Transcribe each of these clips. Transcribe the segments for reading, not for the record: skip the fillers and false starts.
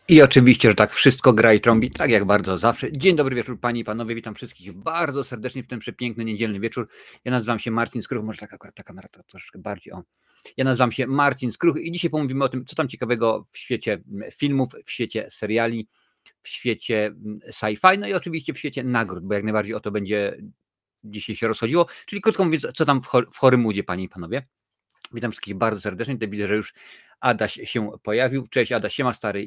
I oczywiście, że tak wszystko gra i trąbi, tak jak bardzo zawsze. Dzień dobry wieczór panie i panowie, witam wszystkich bardzo serdecznie w ten przepiękny niedzielny wieczór. Ja nazywam się Marcin Skruch, może tak akurat ta kamera to troszkę bardziej o. Ja nazywam się Marcin Skruch i dzisiaj pomówimy o tym, co tam ciekawego w świecie filmów, w świecie seriali, w świecie sci-fi, no i oczywiście w świecie nagród, bo jak najbardziej o to będzie dzisiaj się rozchodziło, czyli krótko mówiąc, co tam w Hollywoodzie, panie i panowie. Witam wszystkich bardzo serdecznie. Tutaj widzę, że już Adaś się pojawił. Cześć Adaś, siema stary.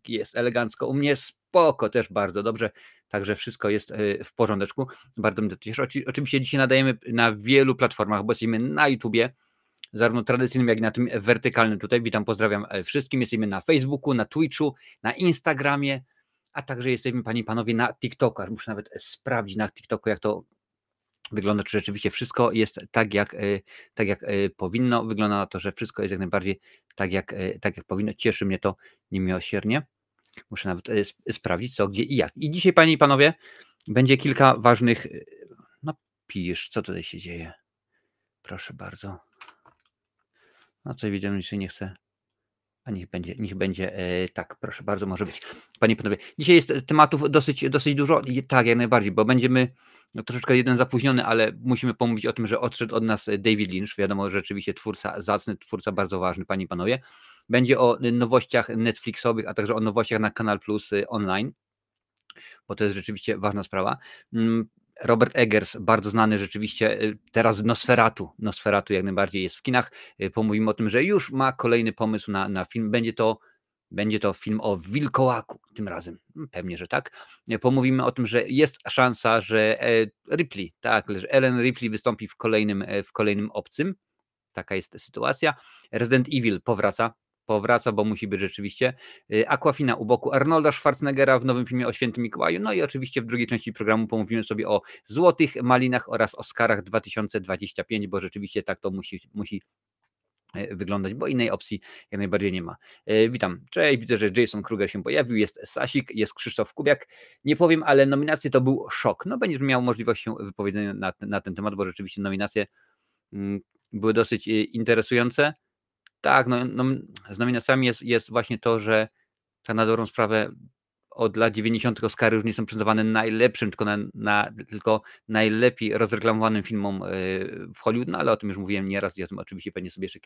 Jest elegancko. U mnie spoko, też bardzo dobrze. Także wszystko jest w porządeczku. Bardzo mnie to cieszy. Oczywiście dzisiaj nadajemy na wielu platformach, bo jesteśmy na YouTubie, zarówno tradycyjnym, jak i na tym wertykalnym tutaj. Witam, pozdrawiam wszystkim. Jesteśmy na Facebooku, na Twitchu, na Instagramie, a także jesteśmy, panie i panowie, na TikToku. Muszę nawet sprawdzić na TikToku, jak to wygląda, czy rzeczywiście wszystko jest tak jak powinno. Wygląda na to, że wszystko jest jak najbardziej tak jak powinno. Cieszy mnie to niemiłosiernie. Muszę nawet sprawdzić co, gdzie i jak. I dzisiaj, panie i panowie, będzie kilka ważnych... No pisz, co tutaj się dzieje? Proszę bardzo. No co widzę, że nie chcę. A niech będzie tak, proszę bardzo, może być. Panie i panowie, dzisiaj jest tematów dosyć dużo. I tak, jak najbardziej, bo będziemy troszeczkę jeden zapóźniony, ale musimy pomówić o tym, że odszedł od nas David Lynch. Wiadomo, że rzeczywiście twórca zacny, twórca bardzo ważny, panie i panowie. Będzie o nowościach Netflixowych, a także o nowościach na Kanal Plus online, bo to jest rzeczywiście ważna sprawa. Robert Eggers, bardzo znany rzeczywiście, teraz Nosferatu jak najbardziej jest w kinach. Pomówimy o tym, że już ma kolejny pomysł na film. Będzie to film o wilkołaku tym razem. Pewnie, że tak. Pomówimy o tym, że jest szansa, że Ripley, tak, że Ellen Ripley wystąpi w kolejnym Obcym. Taka jest sytuacja. Resident Evil powraca, bo musi być rzeczywiście. Aquafina u boku Arnolda Schwarzeneggera w nowym filmie o Świętym Mikołaju. No i oczywiście w drugiej części programu pomówimy sobie o Złotych Malinach oraz Oscarach 2025, bo rzeczywiście tak to musi wyglądać, bo innej opcji jak najbardziej nie ma. Witam, cześć, widzę, że Jason Kruger się pojawił, jest Sasik, jest Krzysztof Kubiak. Nie powiem, ale nominacje to był szok. No będziesz miał możliwość się wypowiedzenia na ten temat, bo rzeczywiście nominacje były dosyć interesujące. Tak, no z nominacjami jest właśnie to, że tak na dobrą sprawę od lat 90. Oscary już nie są przyznawane najlepszym, tylko najlepiej rozreklamowanym filmom w Hollywood, no ale o tym już mówiłem nieraz i o tym oczywiście pewnie sobie jeszcze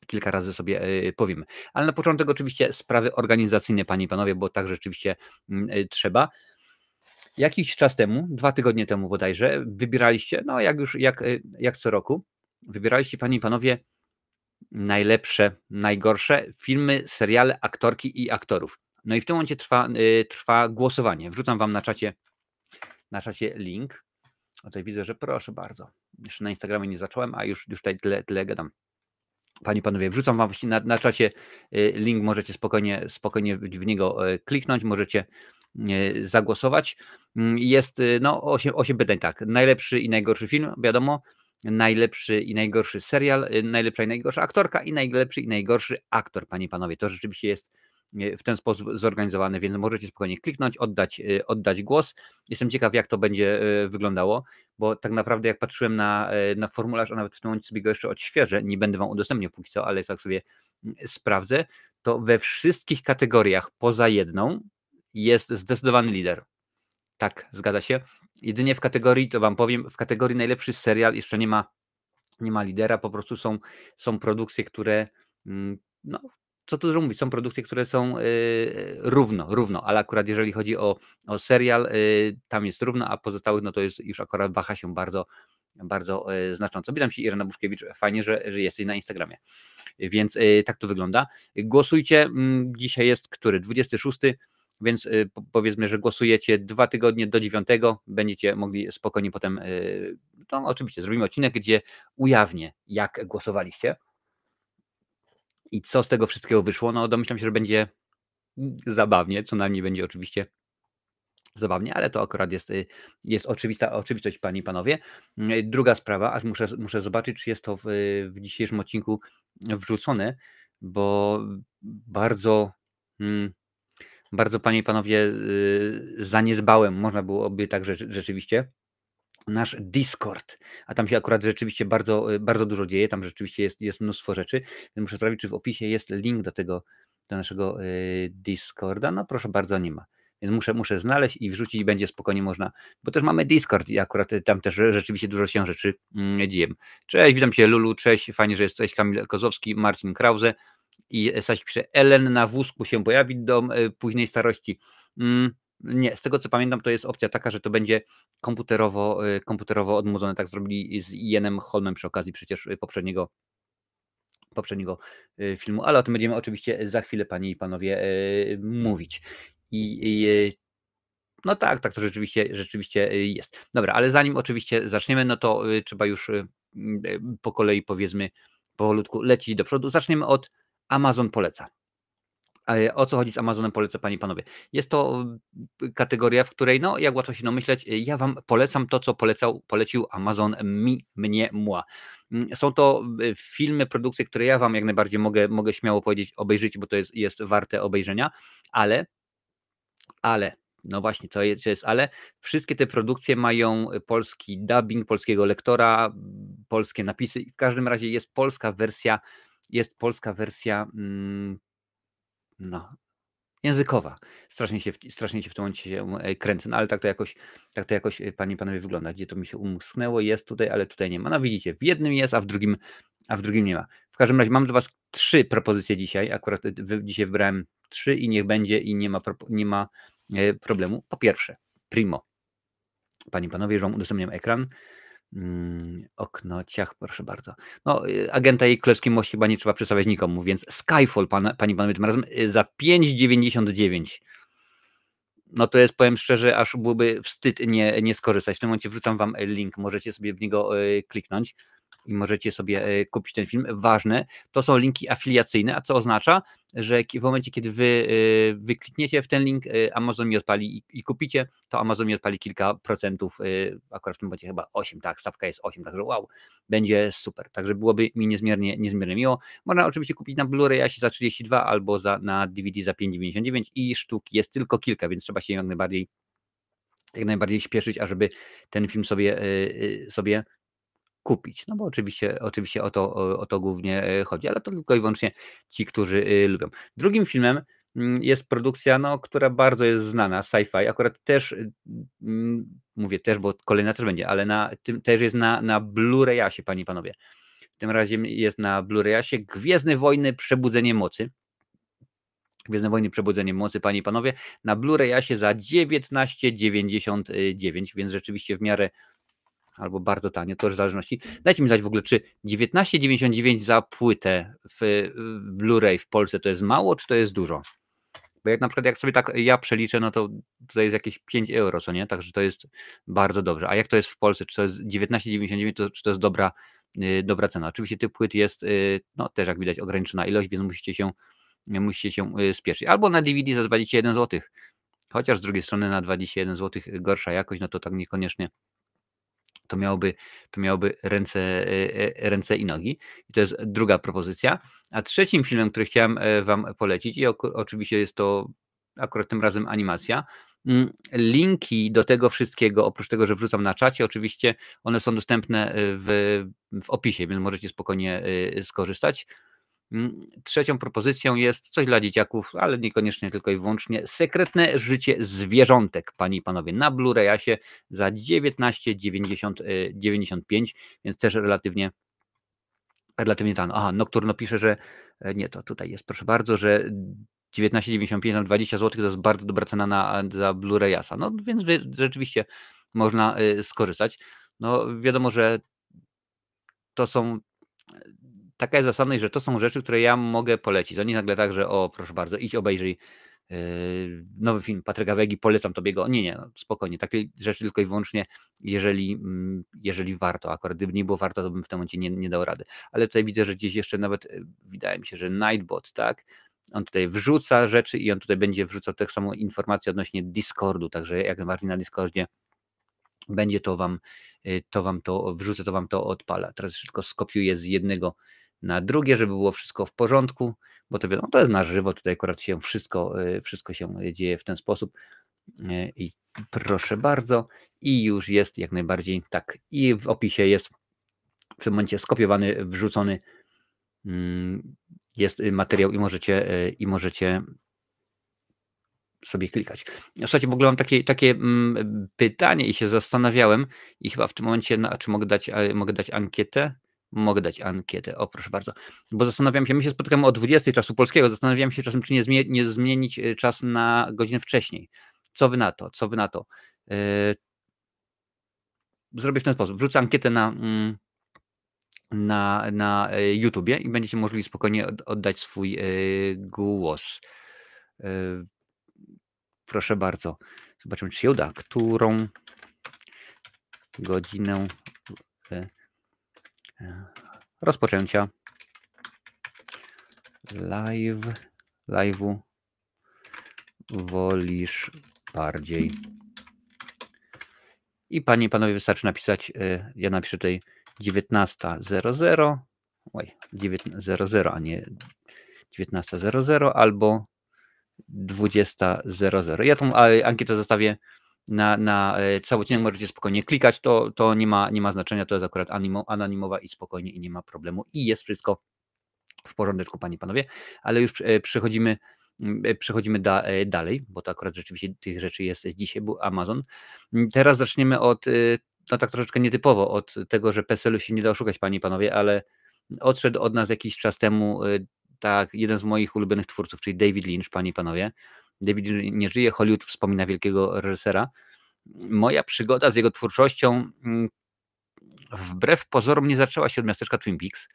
kilka razy sobie powiemy. Ale na początek oczywiście sprawy organizacyjne, panie i panowie, bo tak rzeczywiście trzeba. Jakiś czas temu, 2 tygodnie temu bodajże, wybieraliście, no jak co roku, wybieraliście, panie i panowie, najlepsze, najgorsze filmy, seriale, aktorki i aktorów. No i w tym momencie trwa głosowanie. Wrzucam wam na czacie link. O, tutaj widzę, że proszę bardzo. Jeszcze na Instagramie nie zacząłem, a już tutaj tyle gadam. Panie i panowie, wrzucam wam właśnie na czacie link, możecie spokojnie w niego kliknąć, możecie zagłosować. Jest 8 pytań, tak. Najlepszy i najgorszy film, wiadomo. Najlepszy i najgorszy serial, najlepsza i najgorsza aktorka i najlepszy i najgorszy aktor, panie i panowie. To rzeczywiście jest w ten sposób zorganizowane, więc możecie spokojnie kliknąć, oddać głos. Jestem ciekaw, jak to będzie wyglądało, bo tak naprawdę jak patrzyłem na formularz, a nawet w tym momencie sobie go jeszcze odświeżę, nie będę wam udostępniał póki co, ale tak sobie sprawdzę, to we wszystkich kategoriach poza jedną jest zdecydowany lider. Tak, zgadza się. Jedynie w kategorii, to wam powiem, w kategorii najlepszy serial jeszcze nie ma lidera, po prostu są produkcje, które, no co tu dużo mówić, są produkcje, które są równo, ale akurat jeżeli chodzi o serial, tam jest równo, a pozostałych, no to jest już akurat waha się bardzo, bardzo znacząco. Witam Ci, Irena Buszkiewicz, fajnie, że jesteś na Instagramie. Więc tak to wygląda. Głosujcie, dzisiaj jest który? 26, więc powiedzmy, że głosujecie 2 tygodnie do 9, będziecie mogli spokojnie potem, no oczywiście zrobimy odcinek, gdzie ujawnię, jak głosowaliście i co z tego wszystkiego wyszło. No domyślam się, że będzie zabawnie, co najmniej będzie oczywiście zabawnie, ale to akurat jest oczywistość, panie i panowie. Druga sprawa, aż muszę zobaczyć, czy jest to w dzisiejszym odcinku wrzucone, bo bardzo, panie i panowie, zaniedbałem, można byłoby tak rzeczywiście, nasz Discord, a tam się akurat rzeczywiście bardzo dużo dzieje, tam rzeczywiście jest mnóstwo rzeczy, więc muszę sprawdzić, czy w opisie jest link Discorda. No proszę bardzo, nie ma. Więc muszę znaleźć i wrzucić, będzie spokojnie można, bo też mamy Discord i akurat tam też rzeczywiście dużo się rzeczy dzieje. Cześć, witam Cię Lulu, cześć, fajnie, że jesteś, Kamil Kozłowski, Marcin Krause i Saś pisze, Ellen na wózku się pojawi do późnej starości. Nie, z tego co pamiętam, to jest opcja taka, że to będzie komputerowo odmłodzone, tak zrobili z Ianem Holmem przy okazji przecież poprzedniego filmu, ale o tym będziemy oczywiście za chwilę, panie i panowie, mówić. No tak, tak to rzeczywiście jest. Dobra, ale zanim oczywiście zaczniemy, no to trzeba już po kolei, powiedzmy, powolutku lecieć do przodu. Zaczniemy od Amazon poleca. O co chodzi z Amazonem poleca, panie i panowie? Jest to kategoria, w której, no jak łatwo się domyśleć, ja wam polecam to, co polecił Amazon mnie. Są to filmy, produkcje, które ja wam jak najbardziej mogę śmiało powiedzieć, obejrzyjcie, bo to jest warte obejrzenia, ale, no właśnie, co jest ale, wszystkie te produkcje mają polski dubbing, polskiego lektora, polskie napisy i w każdym razie jest polska wersja, no, językowa. Strasznie się w tym momencie kręcę, no ale tak to jakoś, panie i panowie, wygląda. Gdzie to mi się umknęło? Jest tutaj, ale tutaj nie ma. No widzicie, w jednym jest, a w drugim nie ma. W każdym razie mam dla was 3 propozycje dzisiaj. Akurat dzisiaj wybrałem 3 i niech będzie i nie ma problemu. Po pierwsze, Primo. Panie i panowie, już wam udostępniam ekran. Okno, ciach, proszę bardzo. No, agenta i Królewskiej Mości chyba nie trzeba przedstawiać nikomu, więc Skyfall, panie i panowie, tym razem za 5,99. No to jest, powiem szczerze, aż byłoby wstyd nie skorzystać. W tym momencie wrzucam wam link, możecie sobie w niego kliknąć i możecie sobie kupić ten film. Ważne, to są linki afiliacyjne, a co oznacza, że w momencie, kiedy wy klikniecie w ten link, Amazon mi odpali i kupicie, to Amazon mi odpali kilka procentów, akurat w tym momencie chyba 8, tak, stawka jest 8, także wow, będzie super. Także byłoby mi niezmiernie miło. Można oczywiście kupić na Blu-rayasie za 32 albo na DVD za 5,99 i sztuk jest tylko kilka, więc trzeba się jak najbardziej śpieszyć, ażeby ten film sobie kupić. No bo oczywiście o to głównie chodzi, ale to tylko i wyłącznie ci, którzy lubią. Drugim filmem jest produkcja, no, która bardzo jest znana, sci-fi. Akurat też, mówię też, bo kolejna też będzie, ale też jest na Blu-rayasie, panie i panowie. Tym razem jest na Blu-rayasie Gwiezdne Wojny Przebudzenie Mocy. Gwiezdne Wojny Przebudzenie Mocy, panie i panowie, na Blu-rayasie za 19,99, więc rzeczywiście w miarę albo bardzo tanie, to już w zależności. Dajcie mi znać w ogóle, czy 19,99 za płytę w Blu-ray w Polsce to jest mało, czy to jest dużo? Bo jak na przykład jak sobie tak ja przeliczę, no to tutaj jest jakieś 5 euro, co nie? Także to jest bardzo dobrze. A jak to jest w Polsce? Czy to jest 19,99, czy to jest dobra cena? Oczywiście tych płyt jest, no też jak widać, ograniczona ilość, więc musicie się spieszyć. Albo na DVD za 21 zł. Chociaż z drugiej strony na 21 zł gorsza jakość, no to tak niekoniecznie to miałoby ręce i nogi. I to jest druga propozycja. A trzecim filmem, który chciałem wam polecić, i oczywiście jest to akurat tym razem animacja. Linki do tego wszystkiego, oprócz tego, że wrzucam na czacie, oczywiście one są dostępne w opisie, więc możecie spokojnie skorzystać. Trzecią propozycją jest coś dla dzieciaków, ale niekoniecznie tylko i wyłącznie Sekretne życie zwierzątek, panie i panowie, na Blu-rayasie za 19,95, więc też relatywnie tanio. Aha, Nocturno pisze, że nie, to tutaj jest, proszę bardzo, że 19,95 na 20 zł to jest bardzo dobra cena za Blu-rayasa. No więc rzeczywiście można skorzystać. No wiadomo, że to są taka jest zasada, że to są rzeczy, które ja mogę polecić. To nie nagle tak, że o, proszę bardzo, idź obejrzyj nowy film Patryka Wegi, polecam tobie go. Nie, no, spokojnie. Takie rzeczy tylko i wyłącznie, jeżeli warto. Akurat gdyby nie było warto, to bym w tym momencie nie dał rady. Ale tutaj widzę, że gdzieś jeszcze nawet, wydaje mi się, że Nightbot, tak? On tutaj wrzuca rzeczy i on tutaj będzie wrzucał tak samo informacje odnośnie Discordu, także jak najbardziej na Discordzie będzie to wam wrzucę, to wam to odpala. Teraz tylko skopiuję z jednego na drugie, żeby było wszystko w porządku, bo to wiadomo, to jest na żywo, tutaj akurat się wszystko się dzieje w ten sposób. I proszę bardzo, i już jest jak najbardziej tak. I w opisie jest w tym momencie skopiowany, wrzucony jest materiał i możecie sobie klikać. Słuchajcie, w ogóle mam takie pytanie i się zastanawiałem i chyba w tym momencie, czy mogę dać ankietę? Mogę dać ankietę, o proszę bardzo. Bo zastanawiam się, my się spotykamy o 20 czasu polskiego, zastanawiam się czasem, czy nie zmienić czas na godzinę wcześniej. Co wy na to? Co wy na to? Zrobię w ten sposób. Wrzucę ankietę na YouTubie i będziecie mogli spokojnie oddać swój głos. Proszę bardzo. Zobaczymy, czy się uda. Którą godzinę rozpoczęcia live'u wolisz bardziej? I panie i panowie, wystarczy napisać, ja napiszę tutaj 19:00, oj, 19:00, a nie 19:00 albo 20:00. Ja tą ankietę zostawię na cały odcinek, możecie spokojnie klikać, to nie ma znaczenia, to jest akurat anonimowa i spokojnie i nie ma problemu i jest wszystko w porządeczku, panie i panowie, ale już przechodzimy dalej, bo to akurat rzeczywiście tych rzeczy jest dzisiaj, był Amazon. Teraz zaczniemy od, no tak troszeczkę nietypowo, od tego, że PESEL-u się nie da oszukać, panie i panowie, ale odszedł od nas jakiś czas temu tak, jeden z moich ulubionych twórców, czyli David Lynch, panie i panowie. David Lynch nie żyje, Hollywood wspomina wielkiego reżysera. Moja przygoda z jego twórczością wbrew pozorom nie zaczęła się od miasteczka Twin Peaks,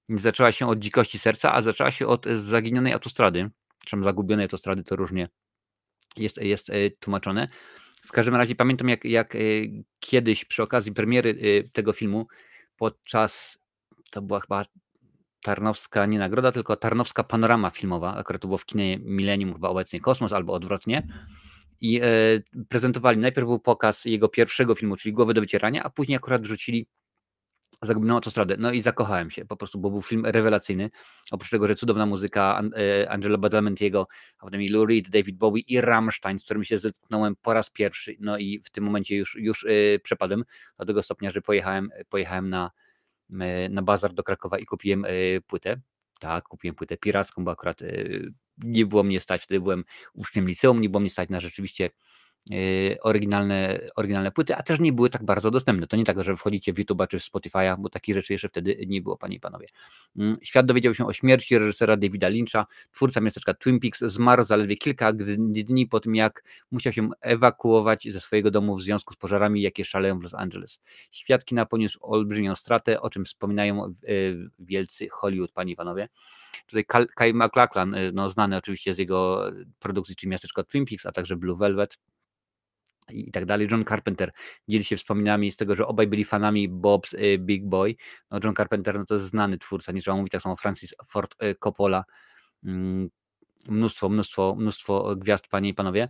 nie zaczęła się od dzikości serca, a zaczęła się od zaginionej autostrady, czym zagubionej autostrady, to różnie jest tłumaczone. W każdym razie pamiętam, jak kiedyś przy okazji premiery tego filmu, to była chyba Tarnowska, nie nagroda, tylko Tarnowska Panorama Filmowa, akurat to było w kinie Millennium, chyba obecnie Kosmos, albo odwrotnie. I prezentowali, najpierw był pokaz jego pierwszego filmu, czyli Głowy do wycierania, a później akurat wrzucili Zagubioną autostradę. No i zakochałem się po prostu, bo był film rewelacyjny. Oprócz tego, że cudowna muzyka Angelo Badalamentiego, a potem i Lou Reed, David Bowie i Rammstein, z którym się zetknąłem po raz pierwszy. No i w tym momencie już przepadłem do tego stopnia, że pojechałem na bazar do Krakowa i kupiłem płytę. Tak, kupiłem płytę piracką, bo akurat nie było mnie stać, wtedy byłem uczniem liceum, nie było mnie stać na rzeczywiście oryginalne płyty, a też nie były tak bardzo dostępne. To nie tak, że wchodzicie w YouTube'a czy w Spotify'a, bo takich rzeczy jeszcze wtedy nie było, panie i panowie. Świat dowiedział się o śmierci reżysera Davida Lyncha. Twórca miasteczka Twin Peaks zmarł zaledwie kilka dni po tym, jak musiał się ewakuować ze swojego domu w związku z pożarami, jakie szaleją w Los Angeles. Świat kina poniósł olbrzymią stratę, o czym wspominają wielcy Hollywood, panie i panowie. Tutaj Kyle MacLachlan, no, znany oczywiście z jego produkcji, czyli miasteczko Twin Peaks, a także Blue Velvet i tak dalej. John Carpenter dzieli się wspominami z tego, że obaj byli fanami Bob's Big Boy. No, John Carpenter no to jest znany twórca, nie trzeba mówić, tak samo Francis Ford Coppola. Mnóstwo gwiazd, panie i panowie.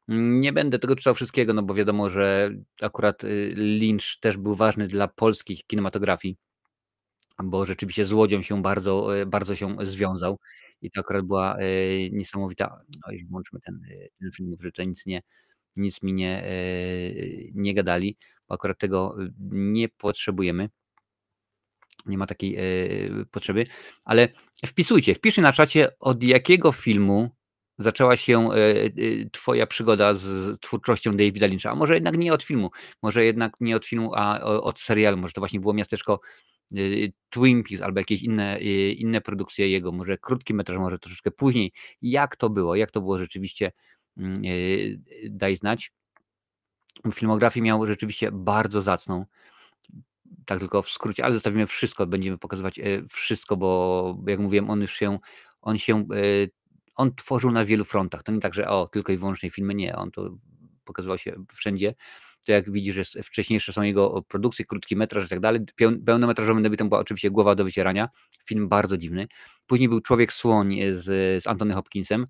Nie będę tego czytał wszystkiego, no bo wiadomo, że akurat Lynch też był ważny dla polskiej kinematografii, bo rzeczywiście z Łodzią się bardzo się związał i to akurat była niesamowita. No i włączmy ten film, że to nic mi nie gadali, bo akurat tego nie potrzebujemy. Nie ma takiej potrzeby, ale wpiszcie na czacie, od jakiego filmu zaczęła się twoja przygoda z twórczością Davida Lyncha. A może jednak nie od filmu, a od serialu. Może to właśnie było miasteczko Twin Peaks albo jakieś inne produkcje jego, może krótki metraż, może troszeczkę później. Jak to było rzeczywiście, daj znać. Filmografię miał rzeczywiście bardzo zacną. Tak tylko w skrócie, ale zostawimy wszystko, będziemy pokazywać wszystko, bo jak mówiłem, on tworzył na wielu frontach. To nie tak, że tylko i wyłącznie filmy, nie, on to pokazywał się wszędzie. To jak widzisz, że wcześniejsze są jego produkcje, krótki metraż i tak dalej. Pełnometrażowym debiutem była oczywiście Głowa do wycierania, film bardzo dziwny. Później był Człowiek Słoń z Anthony Hopkinsem,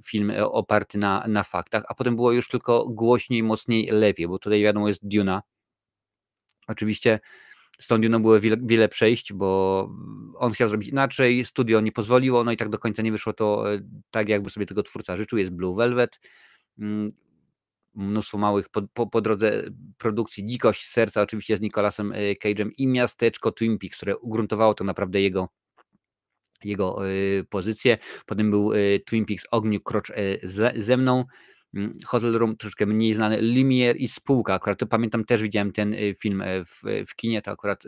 film oparty na faktach, a potem było już tylko głośniej, mocniej, lepiej, bo tutaj wiadomo jest Duna. Oczywiście z tą Duną było wiele przejść, bo on chciał zrobić inaczej, studio nie pozwoliło, no i tak do końca nie wyszło to tak, jakby sobie tego twórca życzył. Jest Blue Velvet, mnóstwo małych po drodze produkcji, Dzikość serca oczywiście z Nicolasem Cage'em i miasteczko Twin Peaks, które ugruntowało to naprawdę pozycję. Potem był Twin Peaks Ogniu Krocz ze mną. Hotel Room troszeczkę mniej znany. Lumière i Spółka. Akurat to pamiętam, też widziałem ten film w kinie. To akurat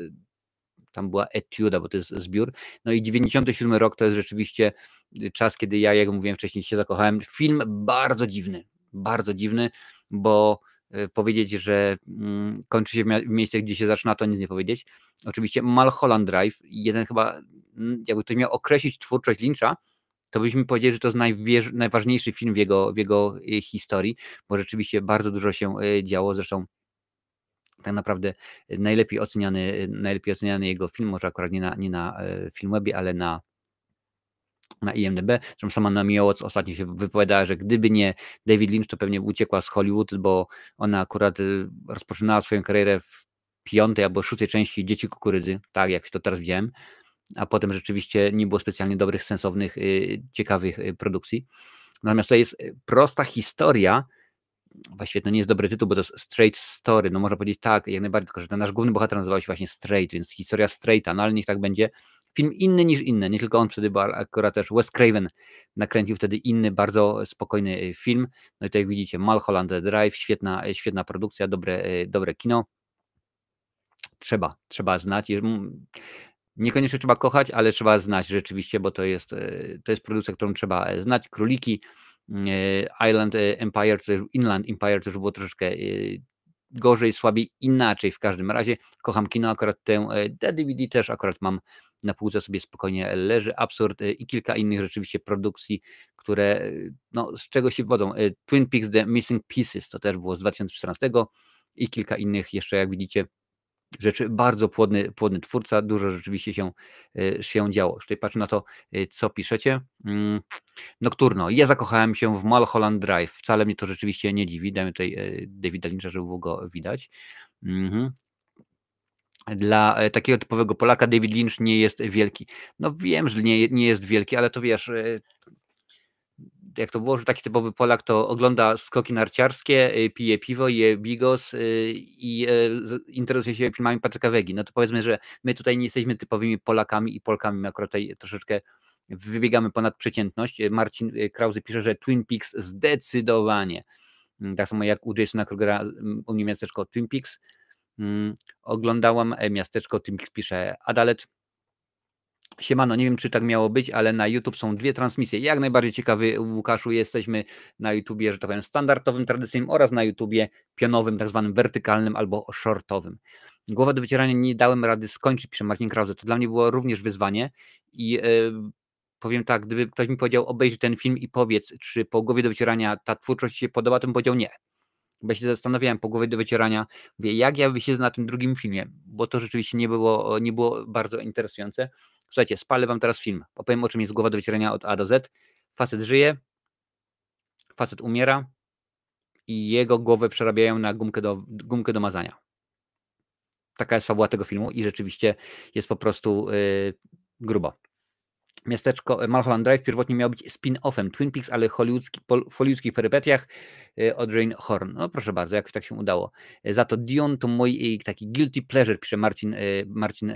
tam była etiuda, bo to jest zbiór. No i 97 rok to jest rzeczywiście czas, kiedy ja, jak mówiłem wcześniej, się zakochałem. Film bardzo dziwny, bo powiedzieć, że kończy się w miejscach, gdzie się zaczyna, to nic nie powiedzieć. Oczywiście Mulholland Drive, jeden chyba, jakby ktoś miał określić twórczość Lyncha, to byśmy powiedzieli, że to jest najważniejszy film w jego historii, bo rzeczywiście bardzo dużo się działo. Zresztą tak naprawdę najlepiej oceniany jego film, może akurat nie na Filmwebie, ale na IMDb. Zresztą sama Naomi Watts ostatnio się wypowiadała, że gdyby nie David Lynch, to pewnie uciekła z Hollywood, bo ona akurat rozpoczynała swoją karierę w 5. albo 6. części Dzieci Kukurydzy, tak jak to teraz widziałem, a potem rzeczywiście nie było specjalnie dobrych, sensownych, ciekawych produkcji. Natomiast to jest prosta historia. Właściwie to nie jest dobry tytuł, bo to jest Straight Story, no można powiedzieć tak, jak najbardziej, tylko że ten nasz główny bohater nazywał się właśnie Straight, więc historia Straighta, no ale niech tak będzie. Film inny niż inne, nie tylko on wtedy, bo akurat też Wes Craven nakręcił wtedy inny, bardzo spokojny film. No i tak jak widzicie, Mulholland Drive, świetna produkcja, dobre kino. Trzeba znać. Niekoniecznie trzeba kochać, ale trzeba znać rzeczywiście, bo to jest produkcja, którą trzeba znać. Króliki, Inland Empire to już było troszeczkę gorzej, słabiej, inaczej w każdym razie. Kocham kino, akurat tę DVD też akurat mam na półce, sobie spokojnie leży. Absurd i kilka innych rzeczywiście produkcji, które no, z czego się wodzą. Twin Peaks The Missing Pieces to też było z 2014 i kilka innych jeszcze, jak widzicie, rzeczy. Bardzo płodny twórca, dużo rzeczywiście się działo. Już tutaj patrzę na to, co piszecie. Nocturno. Ja zakochałem się w Mulholland Drive. Wcale mnie to rzeczywiście nie dziwi. Dajmy tutaj Davida Lyncha, żeby było go widać. Dla takiego typowego Polaka David Lynch nie jest wielki. No wiem, że nie jest wielki, ale to wiesz, jak to było, że taki typowy Polak to ogląda skoki narciarskie, pije piwo, je bigos i interesuje się filmami Patryka Wegi. No to powiedzmy, że my tutaj nie jesteśmy typowymi Polakami i Polkami, my akurat tutaj troszeczkę wybiegamy ponad przeciętność. Marcin Krause pisze, że Twin Peaks zdecydowanie. Tak samo jak u Jasona Krugera, u mnie miasteczko Twin Peaks. Oglądałam miasteczko Twin Peaks, pisze Adalet. Siemano, nie wiem, czy tak miało być, ale na YouTube są 2 transmisje. Jak najbardziej ciekawy, Łukaszu, jesteśmy na YouTubie, że tak powiem, standardowym, tradycyjnym oraz na YouTubie pionowym, tak zwanym wertykalnym albo shortowym. Głowa do wycierania nie dałem rady skończyć, pisze Marcin Krause. To dla mnie było również wyzwanie i powiem tak, gdyby ktoś mi powiedział, obejrzyj ten film i powiedz, czy po Głowie do wycierania ta twórczość ci się podoba, to bym powiedział nie. Bo ja się zastanawiałem po Głowie do wycierania, mówię, jak ja bym się na tym drugim filmie, bo to rzeczywiście nie było bardzo interesujące. Słuchajcie, spalę wam teraz film. Opowiem, o czym jest Głowa do wycierania od A do Z. Facet żyje, facet umiera i jego głowę przerabiają na gumkę do mazania. Taka jest fabuła tego filmu i rzeczywiście jest po prostu grubo. Miasteczko Mulholland Drive pierwotnie miało być spin-offem Twin Peaks, ale w hollywoodzkich perypetiach Audrey Horne. No proszę bardzo, jakoś tak się udało. Za to Dune to mój taki guilty pleasure, pisze Marcin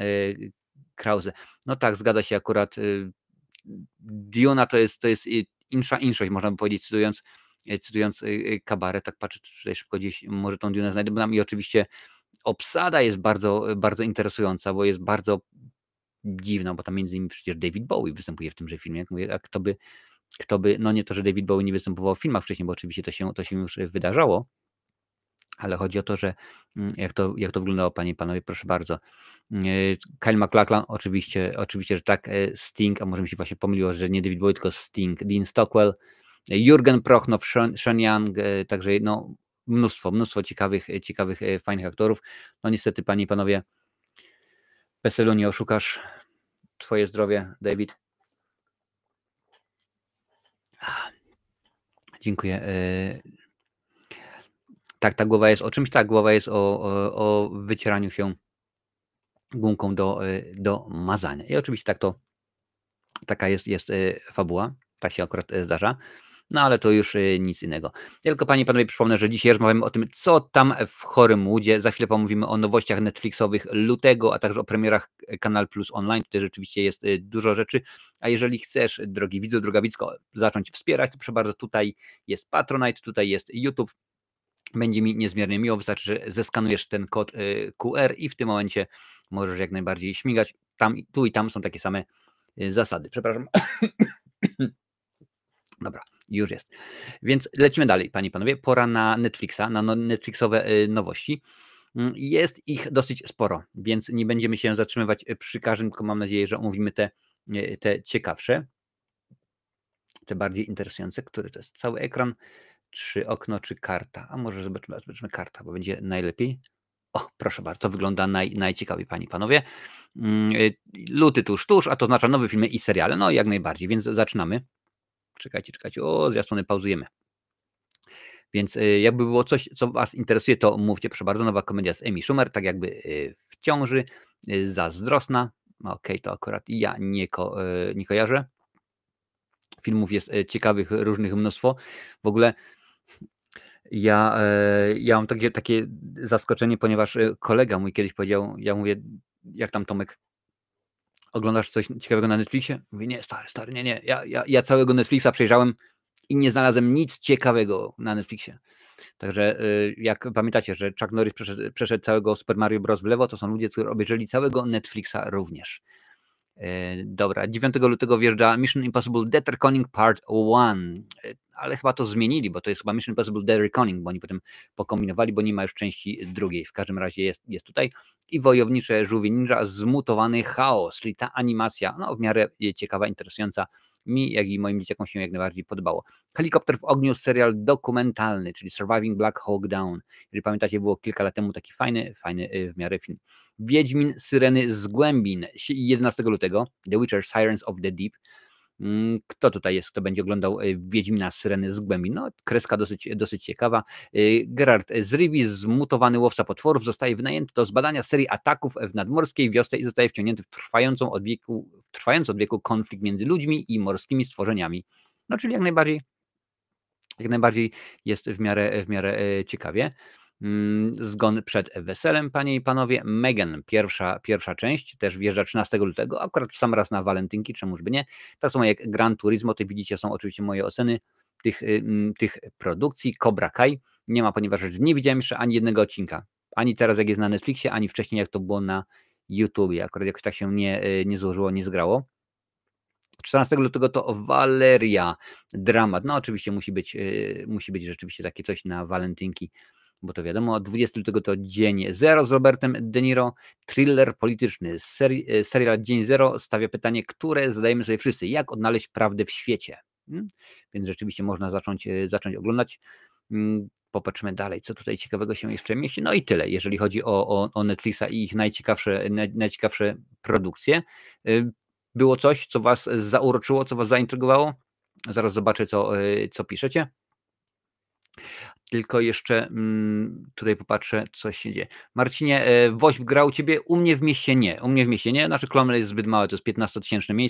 Krause. No tak, zgadza się akurat. Duna to jest inszość, można by powiedzieć, cytując Kabarę. Tak patrzę, czy tutaj szybko gdzieś może tą Dunę znajdę, bo tam i oczywiście obsada jest bardzo, bardzo interesująca, bo jest bardzo dziwna, bo tam między innymi przecież David Bowie występuje w tymże filmie. Jak mówię, a kto by, no nie to, że David Bowie nie występował w filmach wcześniej, bo oczywiście to się już wydarzało, ale chodzi o to, że jak to wyglądało, panie i panowie, proszę bardzo. Kyle MacLachlan, oczywiście, że tak, Sting, a może mi się właśnie pomyliło, że nie David Bowie, tylko Sting, Dean Stockwell, Jurgen Prochnow, Sean Young, także no mnóstwo ciekawych, fajnych aktorów. No niestety, panie i panowie, PESEL-u nie oszukasz. Twoje zdrowie, David. Dziękuję. Tak, ta głowa jest o czymś, tak, głowa jest o wycieraniu się gumką do mazania. I oczywiście taka jest fabuła, tak się akurat zdarza. no ale to już nic innego. Tylko panie i panowie przypomnę, że dzisiaj rozmawiamy o tym, co tam w Hollywoodzie. Za chwilę pomówimy o nowościach Netflixowych lutego, a także o premierach Kanal Plus Online. Tutaj rzeczywiście jest dużo rzeczy, a jeżeli chcesz, drogi widzu, droga widzko, zacząć wspierać, to proszę bardzo, tutaj jest Patronite, tutaj jest YouTube. Będzie mi niezmiernie miło, wystarczy, że zeskanujesz ten kod QR i w tym momencie możesz jak najbardziej śmigać. Tam, tu i tam są takie same zasady. Przepraszam. Dobra, już jest. Więc lecimy dalej, panie i panowie. Pora na Netflixa, na Netflixowe nowości. Jest ich dosyć sporo, więc nie będziemy się zatrzymywać przy każdym, tylko mam nadzieję, że omówimy te ciekawsze, te bardziej interesujące. Który to jest cały ekran, czy okno, czy karta? A może zobaczmy karta, bo będzie najlepiej. O, proszę bardzo, to wygląda najciekawiej, panie i panowie. Luty tuż, a to oznacza nowe filmy i seriale. No jak najbardziej, więc zaczynamy. Czekajcie. O, zwiastuny pauzujemy. Więc jakby było coś, co was interesuje, to mówcie, proszę bardzo. Nowa komedia z Amy Schumer, tak jakby w ciąży, zazdrosna. Okej, to akurat ja nie kojarzę. Filmów jest ciekawych, różnych mnóstwo. W ogóle ja mam takie zaskoczenie, ponieważ kolega mój kiedyś powiedział, ja mówię, jak tam Tomek, oglądasz coś ciekawego na Netflixie? Mówi, nie, stary, nie. Ja całego Netflixa przejrzałem i nie znalazłem nic ciekawego na Netflixie. Także jak pamiętacie, że Chuck Norris przeszedł całego Super Mario Bros. W lewo, to są ludzie, którzy obejrzeli całego Netflixa również. Dobra, 9 lutego wjeżdża Mission Impossible Dead Reckoning Part 1, ale chyba to zmienili, bo to jest chyba Mission Impossible Dead Reckoning, bo oni potem pokombinowali, bo nie ma już części drugiej. W każdym razie jest tutaj. I Wojownicze Żółwie Ninja Zmutowany Chaos, czyli ta animacja, no w miarę ciekawa, interesująca. Mi, jak i moim dzieciakom się jak najbardziej podobało. Helikopter w ogniu, serial dokumentalny, czyli Surviving Black Hawk Down. Jeżeli pamiętacie, było kilka lat temu taki fajny w miarę film. Wiedźmin Syreny z Głębin, 11 lutego. The Witcher Sirens of the Deep. Kto tutaj jest, kto będzie oglądał Wiedźmina Syreny z Głębin? No, kreska dosyć ciekawa. Geralt z Rivii, zmutowany łowca potworów, zostaje wynajęty do zbadania serii ataków w nadmorskiej wiosce i zostaje wciągnięty w trwający od wieku konflikt między ludźmi i morskimi stworzeniami. No, czyli jak najbardziej jest w miarę ciekawie. Zgon przed weselem, panie i panowie. Megan, pierwsza część, też wjeżdża 13 lutego, akurat w sam raz na walentynki, czemuż by nie. Tak samo jak Gran Turismo, to widzicie, są oczywiście moje oceny tych produkcji. Cobra Kai nie ma, ponieważ nie widziałem jeszcze ani jednego odcinka. Ani teraz, jak jest na Netflixie, ani wcześniej, jak to było na YouTubie. Akurat jakoś tak się nie złożyło, nie zgrało. 14 lutego to Valeria, dramat. No oczywiście musi być rzeczywiście takie coś na walentynki, bo to wiadomo. 20 lutego to Dzień Zero z Robertem De Niro, thriller polityczny. Serial Dzień Zero stawia pytanie, które zadajemy sobie wszyscy. Jak odnaleźć prawdę w świecie? Więc rzeczywiście można zacząć oglądać. Popatrzmy dalej, co tutaj ciekawego się jeszcze mieści. No i tyle, jeżeli chodzi o Netflixa i ich najciekawsze produkcje. Było coś, co was zauroczyło, co was zaintrygowało? Zaraz zobaczę, co piszecie. Tylko jeszcze tutaj popatrzę, co się dzieje. Marcinie, Woźb grał u ciebie? U mnie w mieście nie. Nasze Clonmel jest zbyt małe, to jest 15-tysięczne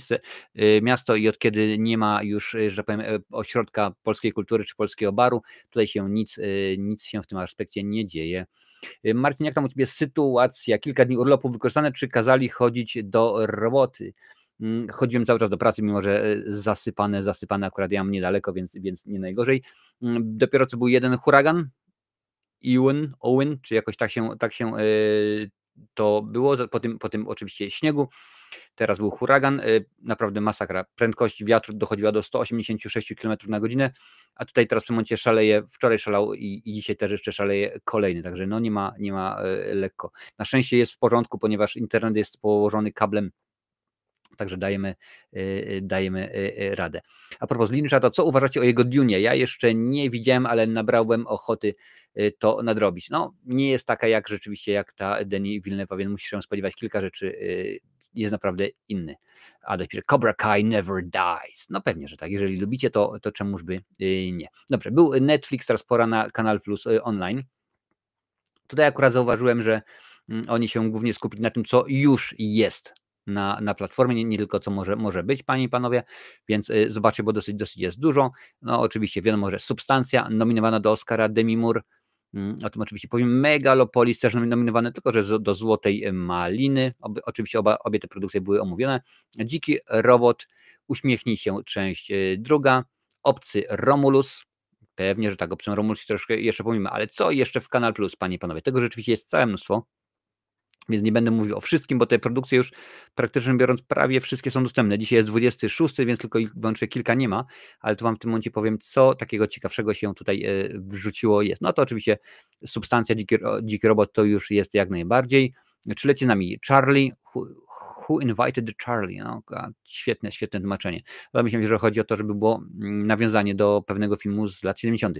miasto i od kiedy nie ma już, że tak powiem, ośrodka polskiej kultury czy polskiego baru, tutaj się nic się w tym aspekcie nie dzieje. Marcin, jak tam u ciebie sytuacja? Kilka dni urlopu wykorzystane, czy kazali chodzić do roboty? Chodziłem cały czas do pracy, mimo że zasypane, akurat ja mam niedaleko, więc nie najgorzej. Dopiero co był jeden huragan, Owen, czy jakoś tak się to było, po tym oczywiście śniegu. Teraz był huragan, naprawdę masakra. Prędkość wiatru dochodziła do 186 km na godzinę, a tutaj teraz w tym momencie szaleje, wczoraj szalał i dzisiaj też jeszcze szaleje kolejny, także no nie ma lekko. Na szczęście jest w porządku, ponieważ internet jest położony kablem, także dajemy radę. A propos Lyncha, to co uważacie o jego Dunie? Ja jeszcze nie widziałem, ale nabrałem ochoty to nadrobić. No, nie jest taka rzeczywiście jak ta Denis Villeneuve, więc musisz się spodziewać kilka rzeczy. Jest naprawdę inny. A dopiero Cobra Kai never dies. No pewnie, że tak. Jeżeli lubicie, to czemuż by nie. Dobrze, był Netflix, teraz pora na Kanal Plus Online. Tutaj akurat zauważyłem, że oni się głównie skupili na tym, co już jest na platformie, nie tylko co może być, panie i panowie, więc zobaczcie, bo dosyć jest dużo. No oczywiście wiadomo, że Substancja nominowana do Oscara, Demi Moore, o tym oczywiście powiem, Megalopolis też nominowane, tylko że do Złotej Maliny, oczywiście obie te produkcje były omówione. Dziki Robot, Uśmiechnij się, część druga, Obcy Romulus, pewnie, że tak, Obcym Romulus troszkę jeszcze pomimo, ale co jeszcze w Kanal Plus, panie i panowie, tego rzeczywiście jest całe mnóstwo. Więc nie będę mówił o wszystkim, bo te produkcje już praktycznie biorąc prawie wszystkie są dostępne. Dzisiaj jest 26, więc tylko wyłącznie kilka nie ma, ale to wam w tym momencie powiem, co takiego ciekawszego się tutaj wrzuciło jest. No to oczywiście Substancja, Dziki Robot to już jest jak najbardziej. Czy leci z nami Charlie? Who Invited Charlie? No, świetne tłumaczenie. Ale myślę, że chodzi o to, żeby było nawiązanie do pewnego filmu z lat 70.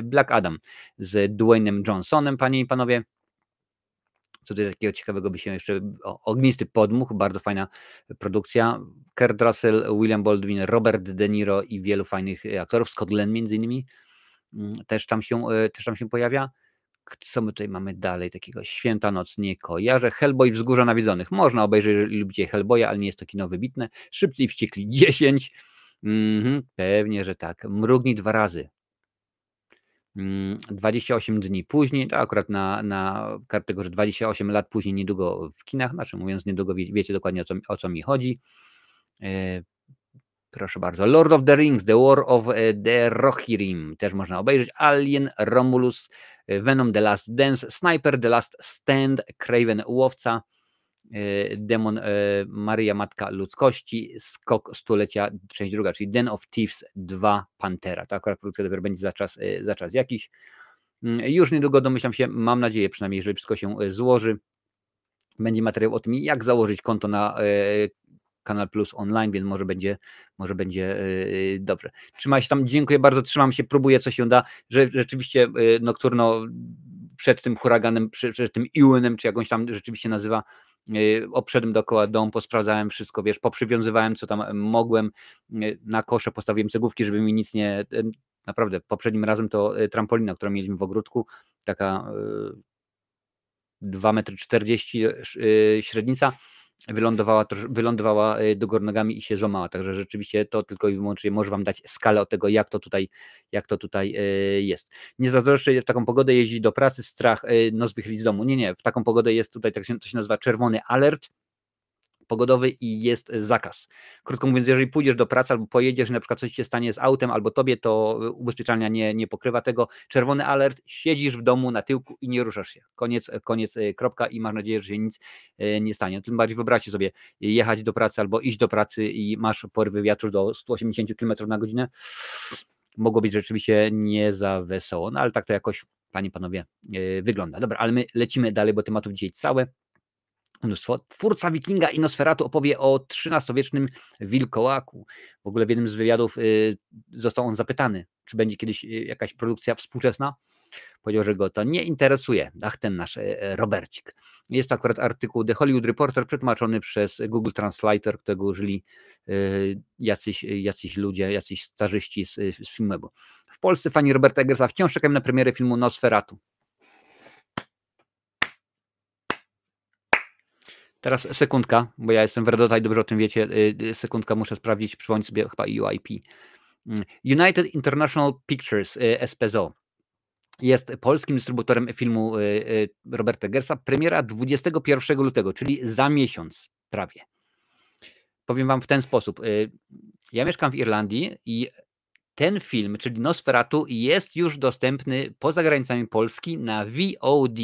Black Adam z Dwaynem Johnsonem, panie i panowie. Co tutaj takiego ciekawego by się jeszcze... Ognisty Podmuch, bardzo fajna produkcja. Kurt Russell, William Baldwin, Robert De Niro i wielu fajnych aktorów. Scott Glenn między innymi też tam się pojawia. Co my tutaj mamy dalej takiego? Święta noc, nie kojarzę. Hellboy, Wzgórza Nawiedzonych. Można obejrzeć, jeżeli lubicie Hellboya, ale nie jest to kino wybitne. Szybcy i wściekli 10. Pewnie, że tak. Mrugnij 2 razy. 28 dni później, to akurat na kartę tego, że 28 lat później, niedługo w kinach, znaczy mówiąc niedługo, wiecie dokładnie o co mi chodzi. Proszę bardzo, Lord of the Rings, The War of the Rohirrim, też można obejrzeć. Alien, Romulus, Venom, The Last Dance, Sniper, The Last Stand, Craven, Łowca, Demon, Maryja Matka Ludzkości, Skok Stulecia, część druga, czyli Den of Thieves 2, Pantera. To akurat produkcja dopiero będzie za czas jakiś. Już niedługo domyślam się, mam nadzieję przynajmniej, jeżeli wszystko się złoży, będzie materiał o tym, jak założyć konto na Kanal Plus online, więc może będzie dobrze. Trzymaj się tam, dziękuję bardzo, trzymam się, próbuję co się da, że rzeczywiście Nocturno przed tym huraganem, przed tym Iłynem, czy jakąś tam rzeczywiście nazywa, obszedłem dookoła domu, posprawdzałem wszystko, wiesz, poprzywiązywałem co tam mogłem, na kosze postawiłem cegłówki, żeby mi nic nie, naprawdę, poprzednim razem to trampolina, którą mieliśmy w ogródku, taka 2,40 m średnica, wylądowała do góry nogami i się złamała, także rzeczywiście to tylko i wyłącznie może wam dać skalę od tego, jak to tutaj jest. Nie zazdroszczę, w taką pogodę jeździć do pracy, strach nos wychylić z domu. Nie, w taką pogodę jest tutaj, to się nazywa czerwony alert pogodowy i jest zakaz. Krótko mówiąc, jeżeli pójdziesz do pracy albo pojedziesz, na przykład coś się stanie z autem albo tobie, to ubezpieczalnia nie pokrywa tego. Czerwony alert, siedzisz w domu na tyłku i nie ruszasz się. Koniec, kropka i mam nadzieję, że się nic nie stanie. Tym bardziej wyobraźcie sobie jechać do pracy albo iść do pracy i masz porywy wiatru do 180 km na godzinę. Mogło być rzeczywiście nie za wesoło, no ale tak to jakoś, panie i panowie, wygląda. Dobra, ale my lecimy dalej, bo tematów dzisiaj całe mnóstwo. Twórca Wikinga i Nosferatu opowie o XIII-wiecznym wilkołaku. W ogóle w jednym z wywiadów został on zapytany, czy będzie kiedyś jakaś produkcja współczesna. Powiedział, że go to nie interesuje. Ach, ten nasz Robercik. Jest to akurat artykuł The Hollywood Reporter przetłumaczony przez Google Translator, którego użyli jacyś ludzie, jacyś starzyści z filmu. W Polsce fani Roberta Eggersa wciąż czekają na premierę filmu Nosferatu. Teraz sekundka, bo ja jestem w Redota i dobrze o tym wiecie. Sekundka, muszę sprawdzić, przypomnieć sobie chyba UIP. United International Pictures, SPZO, jest polskim dystrybutorem filmu Roberta Eggersa. Premiera 21 lutego, czyli za miesiąc prawie. Powiem wam w ten sposób. Ja mieszkam w Irlandii i ten film, czyli Nosferatu, jest już dostępny poza granicami Polski na VOD.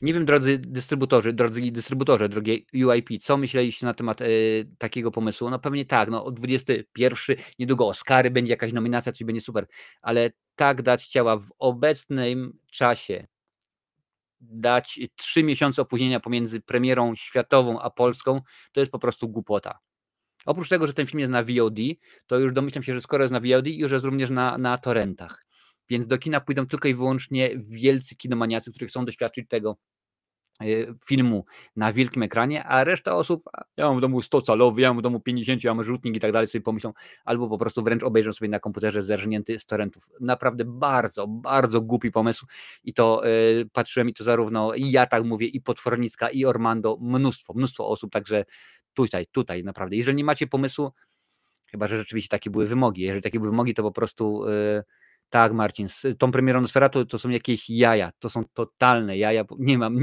Nie wiem, drodzy dystrybutorzy, drogie UIP, co myśleliście na temat takiego pomysłu? No pewnie tak, no 21, niedługo Oscary, będzie jakaś nominacja, czyli będzie super, ale tak dać ciała w obecnym czasie, dać 3 miesiące opóźnienia pomiędzy premierą światową a polską, to jest po prostu głupota. Oprócz tego, że ten film jest na VOD, to już domyślam się, że skoro jest na VOD, już jest również na torrentach. Więc do kina pójdą tylko i wyłącznie wielcy kinomaniacy, którzy chcą doświadczyć tego, filmu na wielkim ekranie, a reszta osób, ja mam w domu 100-calowy, ja mam w domu 50, ja mam rzutnik i tak dalej, sobie pomyślą, albo po prostu wręcz obejrzą sobie na komputerze zerżnięty z torrentów. Naprawdę bardzo, bardzo głupi pomysł i to patrzyłem i to zarówno i ja tak mówię, i Potwornicka, i Ormando, mnóstwo osób, także tutaj naprawdę. Jeżeli nie macie pomysłu, chyba że rzeczywiście takie były wymogi, jeżeli takie były wymogi, to po prostu tak, Marcin, z tą premierą Nosferatu to są jakieś jaja, to są totalne jaja, nie mam,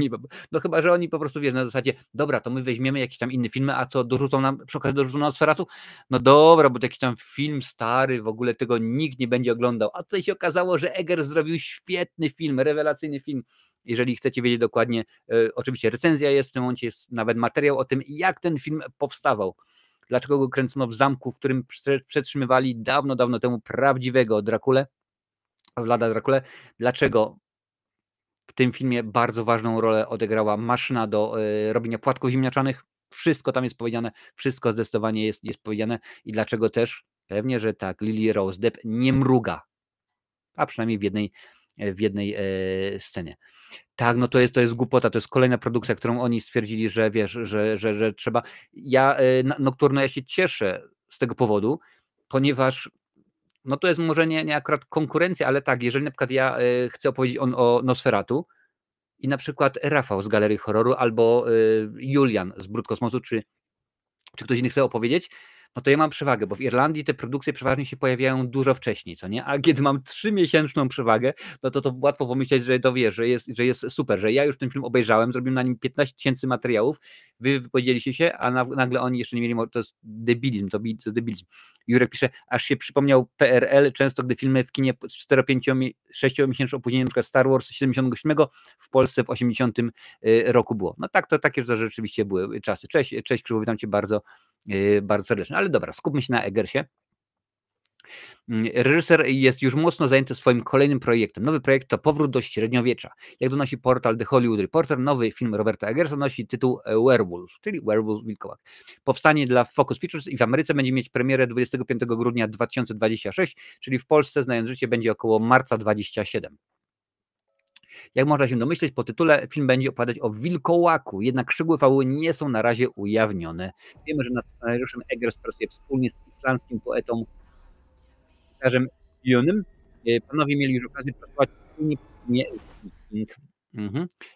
no chyba, że oni po prostu, wiesz, na zasadzie, dobra, to my weźmiemy jakieś tam inne filmy, a co, dorzucą nam, przy okazji dorzucą nam Nosferatu? No dobra, bo to jakiś tam film stary, w ogóle tego nikt nie będzie oglądał, a tutaj się okazało, że Eggers zrobił świetny film, rewelacyjny film. Jeżeli chcecie wiedzieć dokładnie, oczywiście recenzja jest, w tym momencie jest nawet materiał o tym, jak ten film powstawał. Dlaczego go kręcono w zamku, w którym przetrzymywali dawno temu prawdziwego Drakulę, Vlada Drakulę. Dlaczego w tym filmie bardzo ważną rolę odegrała maszyna do robienia płatków ziemniaczanych? Wszystko tam jest powiedziane, wszystko zdecydowanie jest powiedziane i dlaczego też? Pewnie, że tak, Lily Rose Depp nie mruga, a przynajmniej w jednej scenie. Tak, no to jest głupota, to jest kolejna produkcja, którą oni stwierdzili, że wiesz, że trzeba. Ja Nocturno, ja się cieszę z tego powodu, ponieważ no to jest może nie akurat konkurencja, ale tak, jeżeli na przykład ja chcę opowiedzieć o Nosferatu i na przykład Rafał z Galerii Horroru albo Julian z Brud Kosmosu, czy ktoś inny chce opowiedzieć, no to ja mam przewagę, bo w Irlandii te produkcje przeważnie się pojawiają dużo wcześniej, co nie? A kiedy mam 3-miesięczną przewagę, no to łatwo pomyśleć, że to wiesz, że jest super, że ja już ten film obejrzałem, zrobiłem na nim 15 000 materiałów, wy wypowiedzieliście się, a nagle oni jeszcze nie mieli, to jest debilizm, to jest debilizm. Jurek pisze, aż się przypomniał PRL, często gdy filmy w kinie z 4-5-6-miesięcznym opóźnieniem, np. Star Wars 77 w Polsce w 80 roku było. No tak, to takie to rzeczywiście były czasy. Cześć Krzywu, witam cię bardzo serdecznie. Ale dobra, skupmy się na Eggersie. Reżyser jest już mocno zajęty swoim kolejnym projektem. Nowy projekt to Powrót do średniowiecza. Jak donosi portal The Hollywood Reporter, nowy film Roberta Eggersa nosi tytuł Werewolf, czyli Werewolf Wilkołak. Powstanie dla Focus Features i w Ameryce będzie mieć premierę 25 grudnia 2026, czyli w Polsce, znając życie, będzie około marca 27. Jak można się domyśleć, po tytule film będzie opowiadać o wilkołaku, jednak szczegóły fabuły nie są na razie ujawnione. Wiemy, że nad scenariuszem Eggers pracuje wspólnie z islandzkim poetą Pikarzem Jonem. Panowie mieli już okazję pracować wspólnie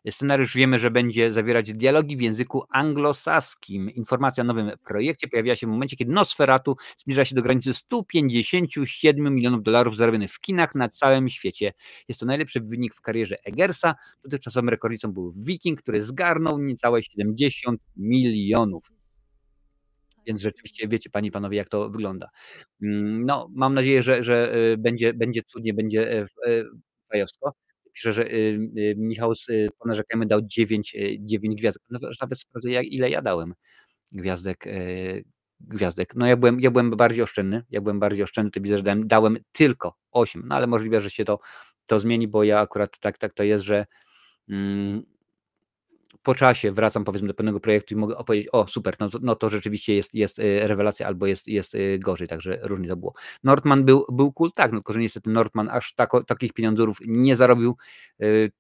przy Scenariusz wiemy, że będzie zawierać dialogi w języku anglosaskim. Informacja o nowym projekcie pojawiła się w momencie, kiedy Nosferatu zbliża się do granicy 157 milionów dolarów zarobionych w kinach na całym świecie. Jest to najlepszy wynik w karierze Eggersa. Dotychczasowym rekordnicą był Viking, który zgarnął niecałe 70 milionów. Więc rzeczywiście wiecie, panie i panowie, jak to wygląda. No, mam nadzieję, że będzie cudnie, będzie fajowsko. Pisze, że Michał z Ponarzekajmy dał 9 gwiazdek. Nawet sprawdzę, ile ja dałem gwiazdek. No ja byłem bardziej oszczędny. To widzę, że dałem tylko 8. No ale możliwe, że się to zmieni, bo ja akurat tak to jest, że po czasie wracam, powiedzmy, do pewnego projektu i mogę opowiedzieć, o super, no to rzeczywiście jest rewelacja, albo jest gorzej, także różnie to było. Northman był cool, tak, no tylko że niestety Northman aż takich pieniądzów nie zarobił,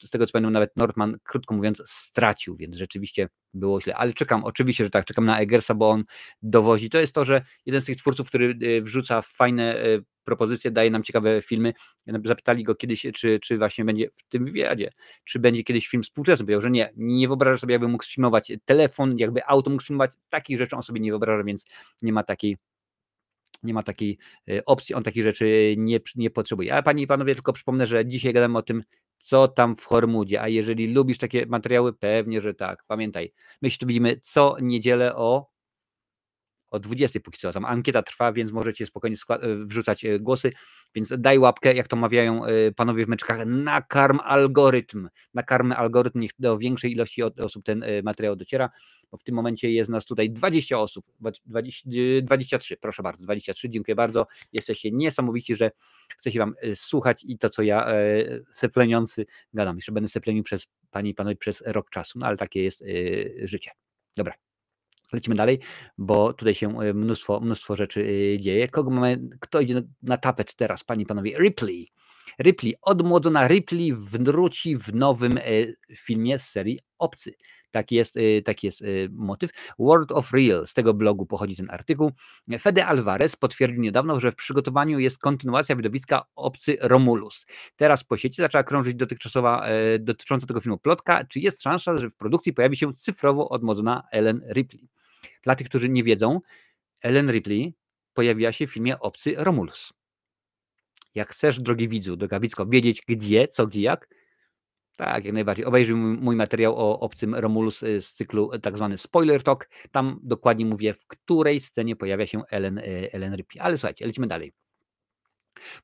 z tego co pamiętam, nawet Northman, krótko mówiąc, stracił, więc rzeczywiście było źle, ale oczywiście, że tak, czekam na Eggersa, bo on dowozi. To jest to, że jeden z tych twórców, który wrzuca fajne propozycje, daje nam ciekawe filmy. Zapytali go kiedyś, czy właśnie będzie w tym wywiadzie, czy będzie kiedyś film współczesny. Powiedział, że nie wyobraża sobie, jakby mógł streamować telefon, jakby auto mógł streamować. Takich rzeczy on sobie nie wyobraża, więc nie ma takiej opcji, on takich rzeczy nie potrzebuje. Ale panie i panowie, tylko przypomnę, że dzisiaj gadamy o tym, co tam w Hormudzie, a jeżeli lubisz takie materiały, pewnie, że tak. Pamiętaj, my się tu widzimy co niedzielę o 20 póki co, tam ankieta trwa, więc możecie spokojnie wrzucać głosy, więc daj łapkę, jak to mawiają panowie w meczkach, nakarm algorytm, niech do większej ilości osób ten materiał dociera, bo w tym momencie jest nas tutaj 20 osób, 23, proszę bardzo, 23, dziękuję bardzo, jesteście niesamowici, że chcecie wam słuchać i to, co ja sepleniący gadam, jeszcze będę seplenił przez panie i panowie przez rok czasu, no ale takie jest życie. Dobra. Lecimy dalej, bo tutaj się mnóstwo rzeczy dzieje. Kto idzie na tapet teraz, panie i panowie? Ripley. Ripley, odmłodzona Ripley wróci w nowym filmie z serii Obcy. Taki jest motyw. World of Real, z tego blogu pochodzi ten artykuł. Fede Alvarez potwierdził niedawno, że w przygotowaniu jest kontynuacja widowiska Obcy Romulus. Teraz po sieci zaczęła krążyć dotychczasowa dotycząca tego filmu plotka, czy jest szansa, że w produkcji pojawi się cyfrowo odmłodzona Ellen Ripley. Dla tych, którzy nie wiedzą, Ellen Ripley pojawiła się w filmie Obcy Romulus. Jak chcesz, drogi widzu, droga widzko, wiedzieć gdzie, co, gdzie, jak, tak, jak najbardziej. Obejrzyj mój materiał o Obcym Romulus z cyklu tak zwany Spoiler Talk. Tam dokładnie mówię, w której scenie pojawia się Ellen Ripley. Ale słuchajcie, lecimy dalej.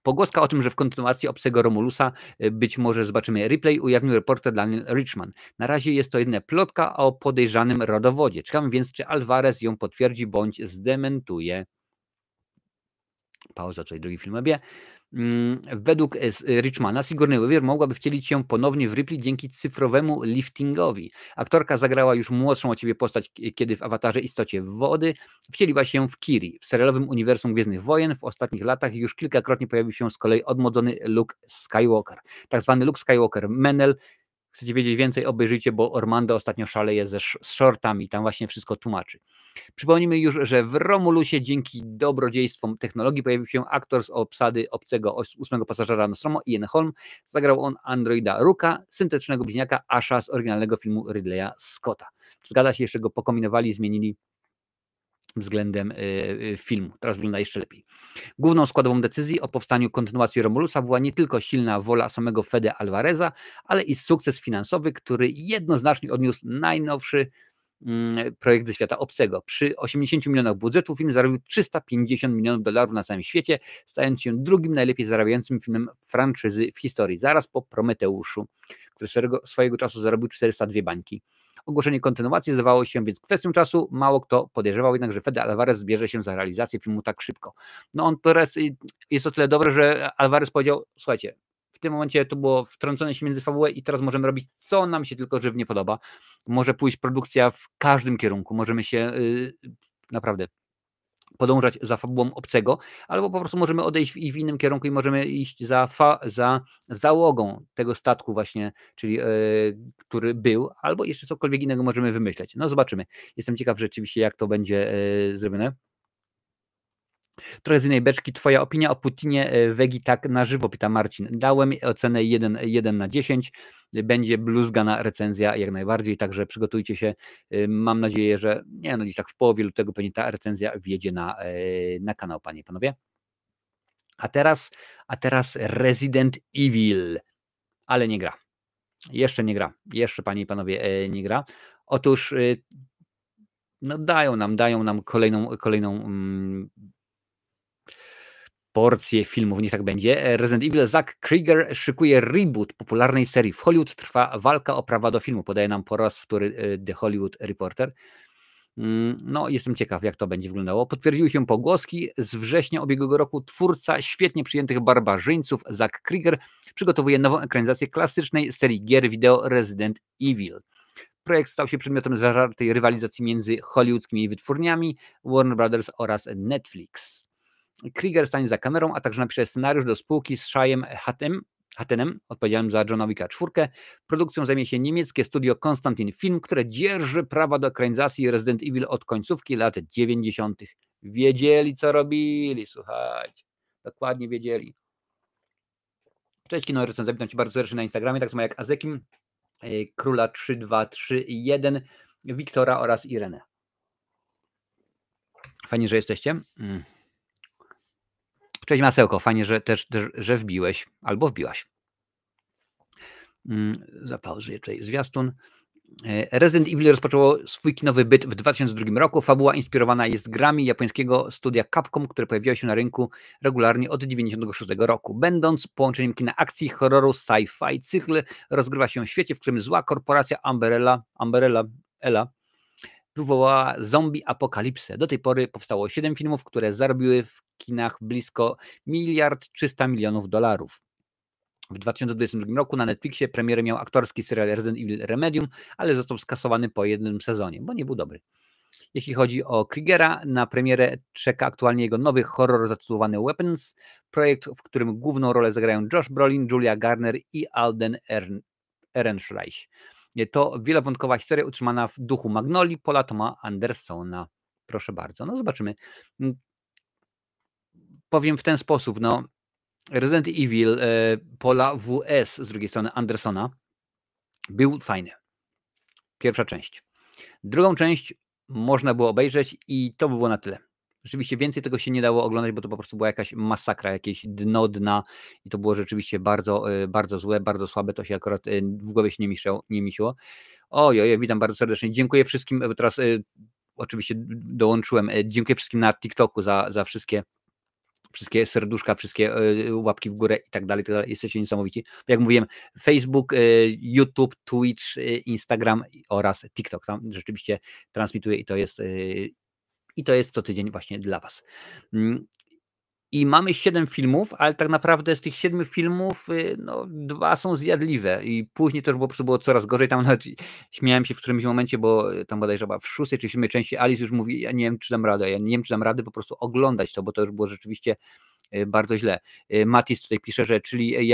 Pogłoska o tym, że w kontynuacji Obcego Romulusa być może zobaczymy Ripley, ujawnił reporter Daniel Richman. Na razie jest to jedyna plotka o podejrzanym rodowodzie. Czekamy więc, czy Alvarez ją potwierdzi bądź zdementuje. Pauza, tutaj drugi film obie. Według Richmana Sigourney Weaver mogłaby wcielić się ponownie w Ripley dzięki cyfrowemu liftingowi. Aktorka zagrała już młodszą od siebie postać, kiedy w Awatarze Istocie Wody wcieliła się w Kiri. W serialowym uniwersum Gwiezdnych Wojen w ostatnich latach już kilkakrotnie pojawił się z kolei odmłodzony Luke Skywalker. Tak zwany Luke Skywalker Menel. Chcecie wiedzieć więcej, obejrzyjcie, bo Ormando ostatnio szaleje z shortami, tam właśnie wszystko tłumaczy. Przypomnijmy już, że w Romulusie dzięki dobrodziejstwom technologii pojawił się aktor z obsady Obcego 8 pasażera Nostromo, Ian Holm. Zagrał on androida Rooka, syntetycznego bliźniaka Asha z oryginalnego filmu Ridleya Scotta. Zgadza się, jeszcze go pokombinowali, zmienili względem filmu. Teraz wygląda jeszcze lepiej. Główną składową decyzji o powstaniu kontynuacji Romulusa była nie tylko silna wola samego Fede Alvareza, ale i sukces finansowy, który jednoznacznie odniósł najnowszy projekt ze świata obcego. Przy 80 milionach budżetu film zarobił 350 milionów dolarów na całym świecie, stając się drugim najlepiej zarabiającym filmem franczyzy w historii, zaraz po Prometeuszu, który swojego czasu zarobił 402 bańki. Ogłoszenie kontynuacji zdawało się więc kwestią czasu, mało kto podejrzewał jednak, że Fede Alvarez zbierze się za realizację filmu tak szybko. No on teraz jest o tyle dobre, że Alvarez powiedział, słuchajcie, w tym momencie to było wtrącone się między fabułę i teraz możemy robić, co nam się tylko żywnie podoba. Może pójść produkcja w każdym kierunku, możemy się naprawdę podążać za fabułą Obcego, albo po prostu możemy odejść w innym kierunku i możemy iść za załogą tego statku właśnie, czyli który był, albo jeszcze cokolwiek innego możemy wymyśleć. No zobaczymy. Jestem ciekaw rzeczywiście, jak to będzie zrobione. Trochę z innej beczki. Twoja opinia o Putinie Wegi tak na żywo, pyta Marcin. Dałem ocenę 1/10. Będzie bluzgana recenzja jak najbardziej, także przygotujcie się. Mam nadzieję, że gdzieś tak w połowie lutego pewnie ta recenzja wjedzie na kanał, panie i panowie. A teraz Resident Evil, ale nie gra. Jeszcze nie gra. Jeszcze, panie i panowie, nie gra. Otóż no dają nam kolejną porcję filmów, niech tak będzie. Resident Evil Zack Krieger szykuje reboot popularnej serii. W Hollywood trwa walka o prawa do filmu, podaje nam po raz wtóry The Hollywood Reporter. No, jestem ciekaw, jak to będzie wyglądało. Potwierdziły się pogłoski z września ubiegłego roku. Twórca świetnie przyjętych barbarzyńców Zack Krieger przygotowuje nową ekranizację klasycznej serii gier wideo Resident Evil. Projekt stał się przedmiotem zażartej rywalizacji między hollywoodzkimi wytwórniami Warner Brothers oraz Netflix. Krieger stanie za kamerą, a także napisze scenariusz do spółki z Shayem Hattenem, odpowiedzialnym za Johna Wicka 4. Produkcją zajmie się niemieckie studio Constantin Film, które dzierży prawa do ekranizacji Resident Evil od końcówki lat 90. Wiedzieli, co robili, słuchajcie. Dokładnie wiedzieli. Cześć, Kino Recenzja, witam Cię bardzo serdecznie na Instagramie, tak samo jak Azekim, Króla 3231, Wiktora oraz Irenę. Fajnie, że jesteście. Cześć Masełko, fajnie, że że wbiłeś albo wbiłaś. Zapauzuję tutaj zwiastun. Resident Evil rozpoczęło swój kinowy byt w 2002 roku. Fabuła inspirowana jest grami japońskiego studia Capcom, które pojawiały się na rynku regularnie od 1996 roku. Będąc połączeniem kina akcji, horroru, sci-fi, cykl rozgrywa się w świecie, w którym zła korporacja Umbrella wywołała zombie apokalipsę. Do tej pory powstało 7 filmów, które zarobiły w kinach blisko $1,300 milionów. W 2022 roku na Netflixie premierę miał aktorski serial Resident Evil Remedium, ale został skasowany po jednym sezonie, bo nie był dobry. Jeśli chodzi o Kriegera, na premierę czeka aktualnie jego nowy horror zatytułowany Weapons, projekt, w którym główną rolę zagrają Josh Brolin, Julia Garner i Alden Ehrenreich. To wielowątkowa historia utrzymana w duchu Magnolii Paula Thoma Andersona. Proszę bardzo, no zobaczymy. Powiem w ten sposób, no Resident Evil Paula W.S. z drugiej strony Andersona był fajny. Pierwsza część. Drugą część można było obejrzeć i to by było na tyle. Rzeczywiście więcej tego się nie dało oglądać, bo to po prostu była jakaś masakra, jakieś dno dna i to było rzeczywiście bardzo, bardzo złe, bardzo słabe. To się akurat w głowie się nie mieściło. Ojoj, witam bardzo serdecznie. Dziękuję wszystkim, teraz oczywiście dołączyłem. Dziękuję wszystkim na TikToku za wszystkie serduszka, wszystkie łapki w górę i tak dalej. Jesteście niesamowici. Jak mówiłem, Facebook, YouTube, Twitch, Instagram oraz TikTok. Tam rzeczywiście transmituję i to jest co tydzień właśnie dla Was. I mamy 7 filmów, ale tak naprawdę z tych 7 filmów no, 2 są zjadliwe i później to już po prostu było coraz gorzej. Tam nawet śmiałem się w którymś momencie, bo tam bodajże chyba w 6 czy 7 części Alice już mówi, ja nie wiem czy dam radę, ja nie wiem czy dam rady po prostu oglądać to, bo to już było rzeczywiście bardzo źle. Matis tutaj pisze, że czyli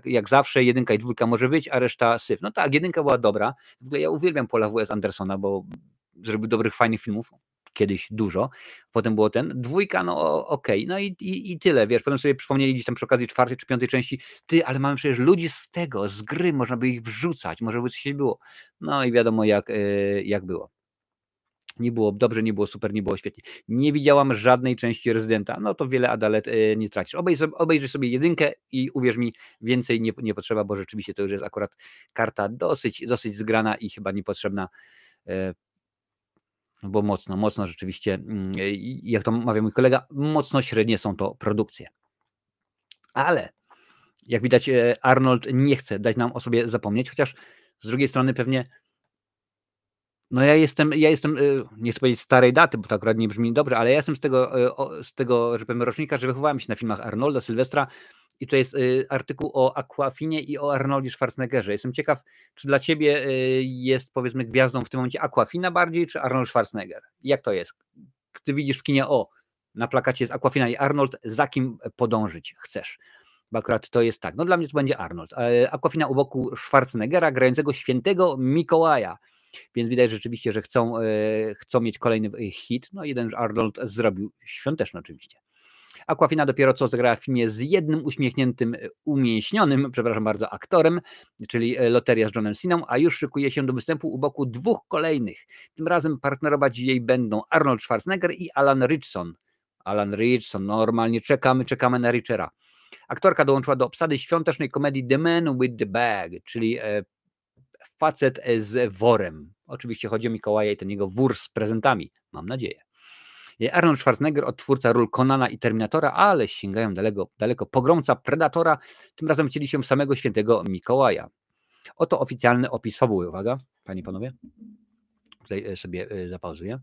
jak zawsze 1 i 2 może być, a reszta syf. No tak, 1 była dobra. W ogóle ja uwielbiam Paula W.S. Andersona, bo zrobił dobrych, fajnych filmów. Kiedyś dużo, potem było 2, no okej, no i tyle, wiesz, potem sobie przypomnieli gdzieś tam przy okazji 4 czy 5 części, ale mamy przecież ludzi z gry, można by ich wrzucać, może by coś było, no i wiadomo jak było. Nie było dobrze, nie było super, nie było świetnie. Nie widziałam żadnej części Rezydenta, no to wiele adalet nie tracisz. Obejrzyj sobie 1 i uwierz mi, więcej nie potrzeba, bo rzeczywiście to już jest akurat karta dosyć zgrana i chyba niepotrzebna, bo mocno rzeczywiście, jak to mawia mój kolega, mocno średnie są to produkcje. Ale jak widać, Arnold nie chce dać nam o sobie zapomnieć, chociaż z drugiej strony pewnie no ja jestem, nie chcę powiedzieć starej daty, bo to akurat nie brzmi dobrze, ale ja jestem z tego, że powiem, rocznika, że wychowałem się na filmach Arnolda, Sylwestra i to jest artykuł o Aquafinie i o Arnoldzie Schwarzeneggerze. Jestem ciekaw, czy dla Ciebie jest, powiedzmy, gwiazdą w tym momencie Aquafina bardziej, czy Arnold Schwarzenegger? Jak to jest? Gdy widzisz w kinie, na plakacie jest Aquafina i Arnold, za kim podążyć chcesz? Bo akurat to jest tak. No dla mnie to będzie Arnold. Aquafina u boku Schwarzeneggera, grającego świętego Mikołaja. Więc widać rzeczywiście, że chcą mieć kolejny hit. No jeden już Arnold zrobił, świąteczny oczywiście. Aquafina dopiero co zagrała w filmie z jednym uśmiechniętym, umięśnionym, przepraszam bardzo, aktorem, czyli Loteria z Johnem Siną, a już szykuje się do występu u boku 2 kolejnych. Tym razem partnerować jej będą Arnold Schwarzenegger i Alan Ritchson. Alan Ritchson, normalnie czekamy na Richera. Aktorka dołączyła do obsady świątecznej komedii The Man with the Bag, czyli facet z worem. Oczywiście chodzi o Mikołaja i ten jego wór z prezentami, mam nadzieję. Arnold Schwarzenegger, odtwórca ról Conana i Terminatora, ale sięgają daleko. Pogromca Predatora, tym razem wcieli się w samego świętego Mikołaja. Oto oficjalny opis fabuły. Uwaga, panie i panowie. Tutaj sobie zapauzuję.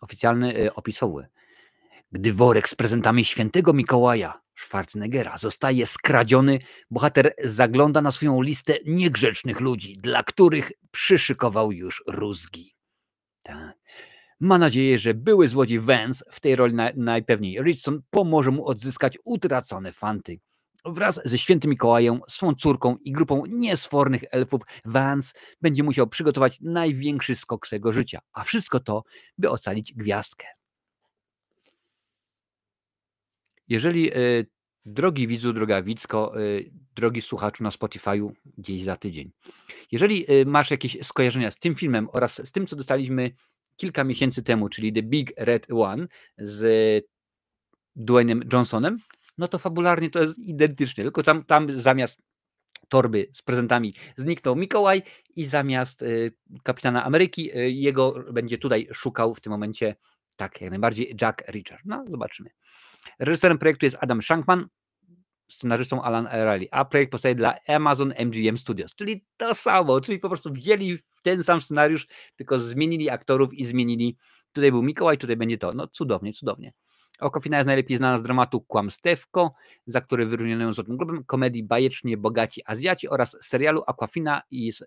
Oficjalny opis fabuły. Gdy worek z prezentami świętego Mikołaja Schwarzeneggera zostaje skradziony, bohater zagląda na swoją listę niegrzecznych ludzi, dla których przyszykował już rózgi. Tak. Ma nadzieję, że były złodziej Vance, w tej roli najpewniej Richardson, pomoże mu odzyskać utracone fanty. Wraz ze świętym Mikołajem, swą córką i grupą niesfornych elfów, Vance będzie musiał przygotować największy skok swojego życia, a wszystko to, by ocalić gwiazdkę. Jeżeli, drogi widzu, droga widzko, drogi słuchaczu na Spotify'u gdzieś za tydzień, jeżeli masz jakieś skojarzenia z tym filmem oraz z tym, co dostaliśmy kilka miesięcy temu, czyli The Big Red One z Dwaynem Johnsonem, no to fabularnie to jest identycznie, tylko tam zamiast torby z prezentami zniknął Mikołaj i zamiast Kapitana Ameryki jego będzie tutaj szukał w tym momencie, tak jak najbardziej, Jack Reacher. No, zobaczymy. Reżyserem projektu jest Adam Shankman, scenarzystą Alan Riley, a projekt powstaje dla Amazon MGM Studios, czyli to samo, czyli po prostu wzięli ten sam scenariusz, tylko zmienili aktorów i zmienili, tutaj był Mikołaj, tutaj będzie to. No cudownie. Awkwafina jest najlepiej znana z dramatu Kłamstewko, za który wyróżniono ją Złotym Globem, komedii Bajecznie Bogaci Azjaci oraz serialu Awkwafina is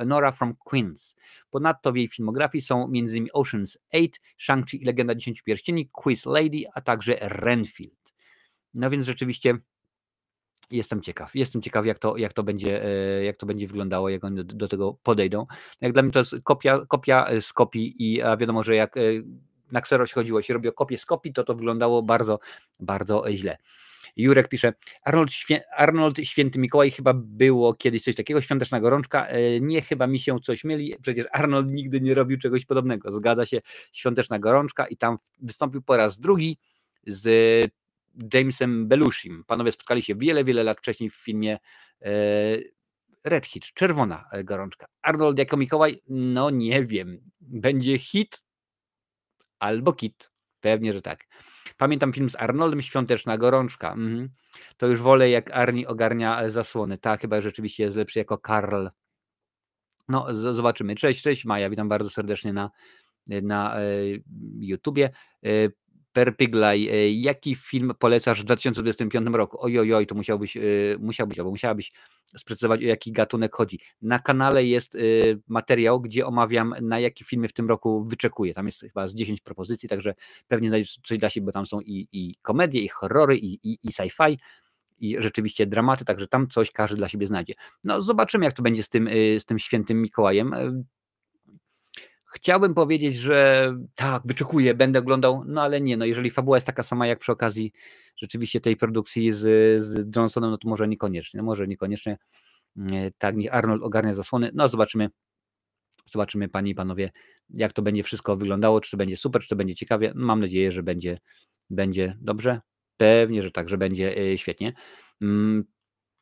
Nora from Queens. Ponadto w jej filmografii są m.in. Ocean's 8, Shang-Chi i Legenda 10 Pierścieni, Quiz Lady, a także Renfield. No więc rzeczywiście jestem ciekaw, jak to będzie wyglądało, jak oni do tego podejdą. Jak dla mnie to jest kopia z kopii i wiadomo, że jak na Xero się chodziło, się robiło kopię z kopii, to wyglądało bardzo, bardzo źle. Jurek pisze, Arnold Święty Mikołaj, chyba było kiedyś coś takiego, Świąteczna Gorączka, nie, chyba mi się coś myli, przecież Arnold nigdy nie robił czegoś podobnego, zgadza się, Świąteczna Gorączka i tam wystąpił po raz drugi z Jamesem Belushim. Panowie spotkali się wiele, wiele lat wcześniej w filmie Red Hitch, Czerwona Gorączka. Arnold jako Mikołaj, no nie wiem, będzie hit albo kit, pewnie, że tak. Pamiętam film z Arnoldem, Świąteczna Gorączka. To już wolę, jak Arnie ogarnia zasłony. Tak, chyba rzeczywiście jest lepszy jako Karl. No, zobaczymy. Cześć Maja, witam bardzo serdecznie na YouTubie. Perpiglaj, jaki film polecasz w 2025 roku? Oj, to musiałbyś albo musiałabyś sprecyzować, o jaki gatunek chodzi. Na kanale jest materiał, gdzie omawiam, na jaki filmy w tym roku wyczekuję. Tam jest chyba z 10 propozycji, także pewnie znajdziesz coś dla siebie, bo tam są i komedie, i horrory, i sci-fi, i rzeczywiście dramaty, także tam coś każdy dla siebie znajdzie. No zobaczymy, jak to będzie z tym Świętym Mikołajem. Chciałbym powiedzieć, że tak, wyczekuję, będę oglądał, no ale nie, no jeżeli fabuła jest taka sama jak przy okazji rzeczywiście tej produkcji z Johnsonem, no to może niekoniecznie, tak, niech Arnold ogarnia zasłony, no zobaczymy panie i panowie, jak to będzie wszystko wyglądało, czy to będzie super, czy to będzie ciekawie, mam nadzieję, że będzie dobrze, pewnie, że tak, że będzie świetnie.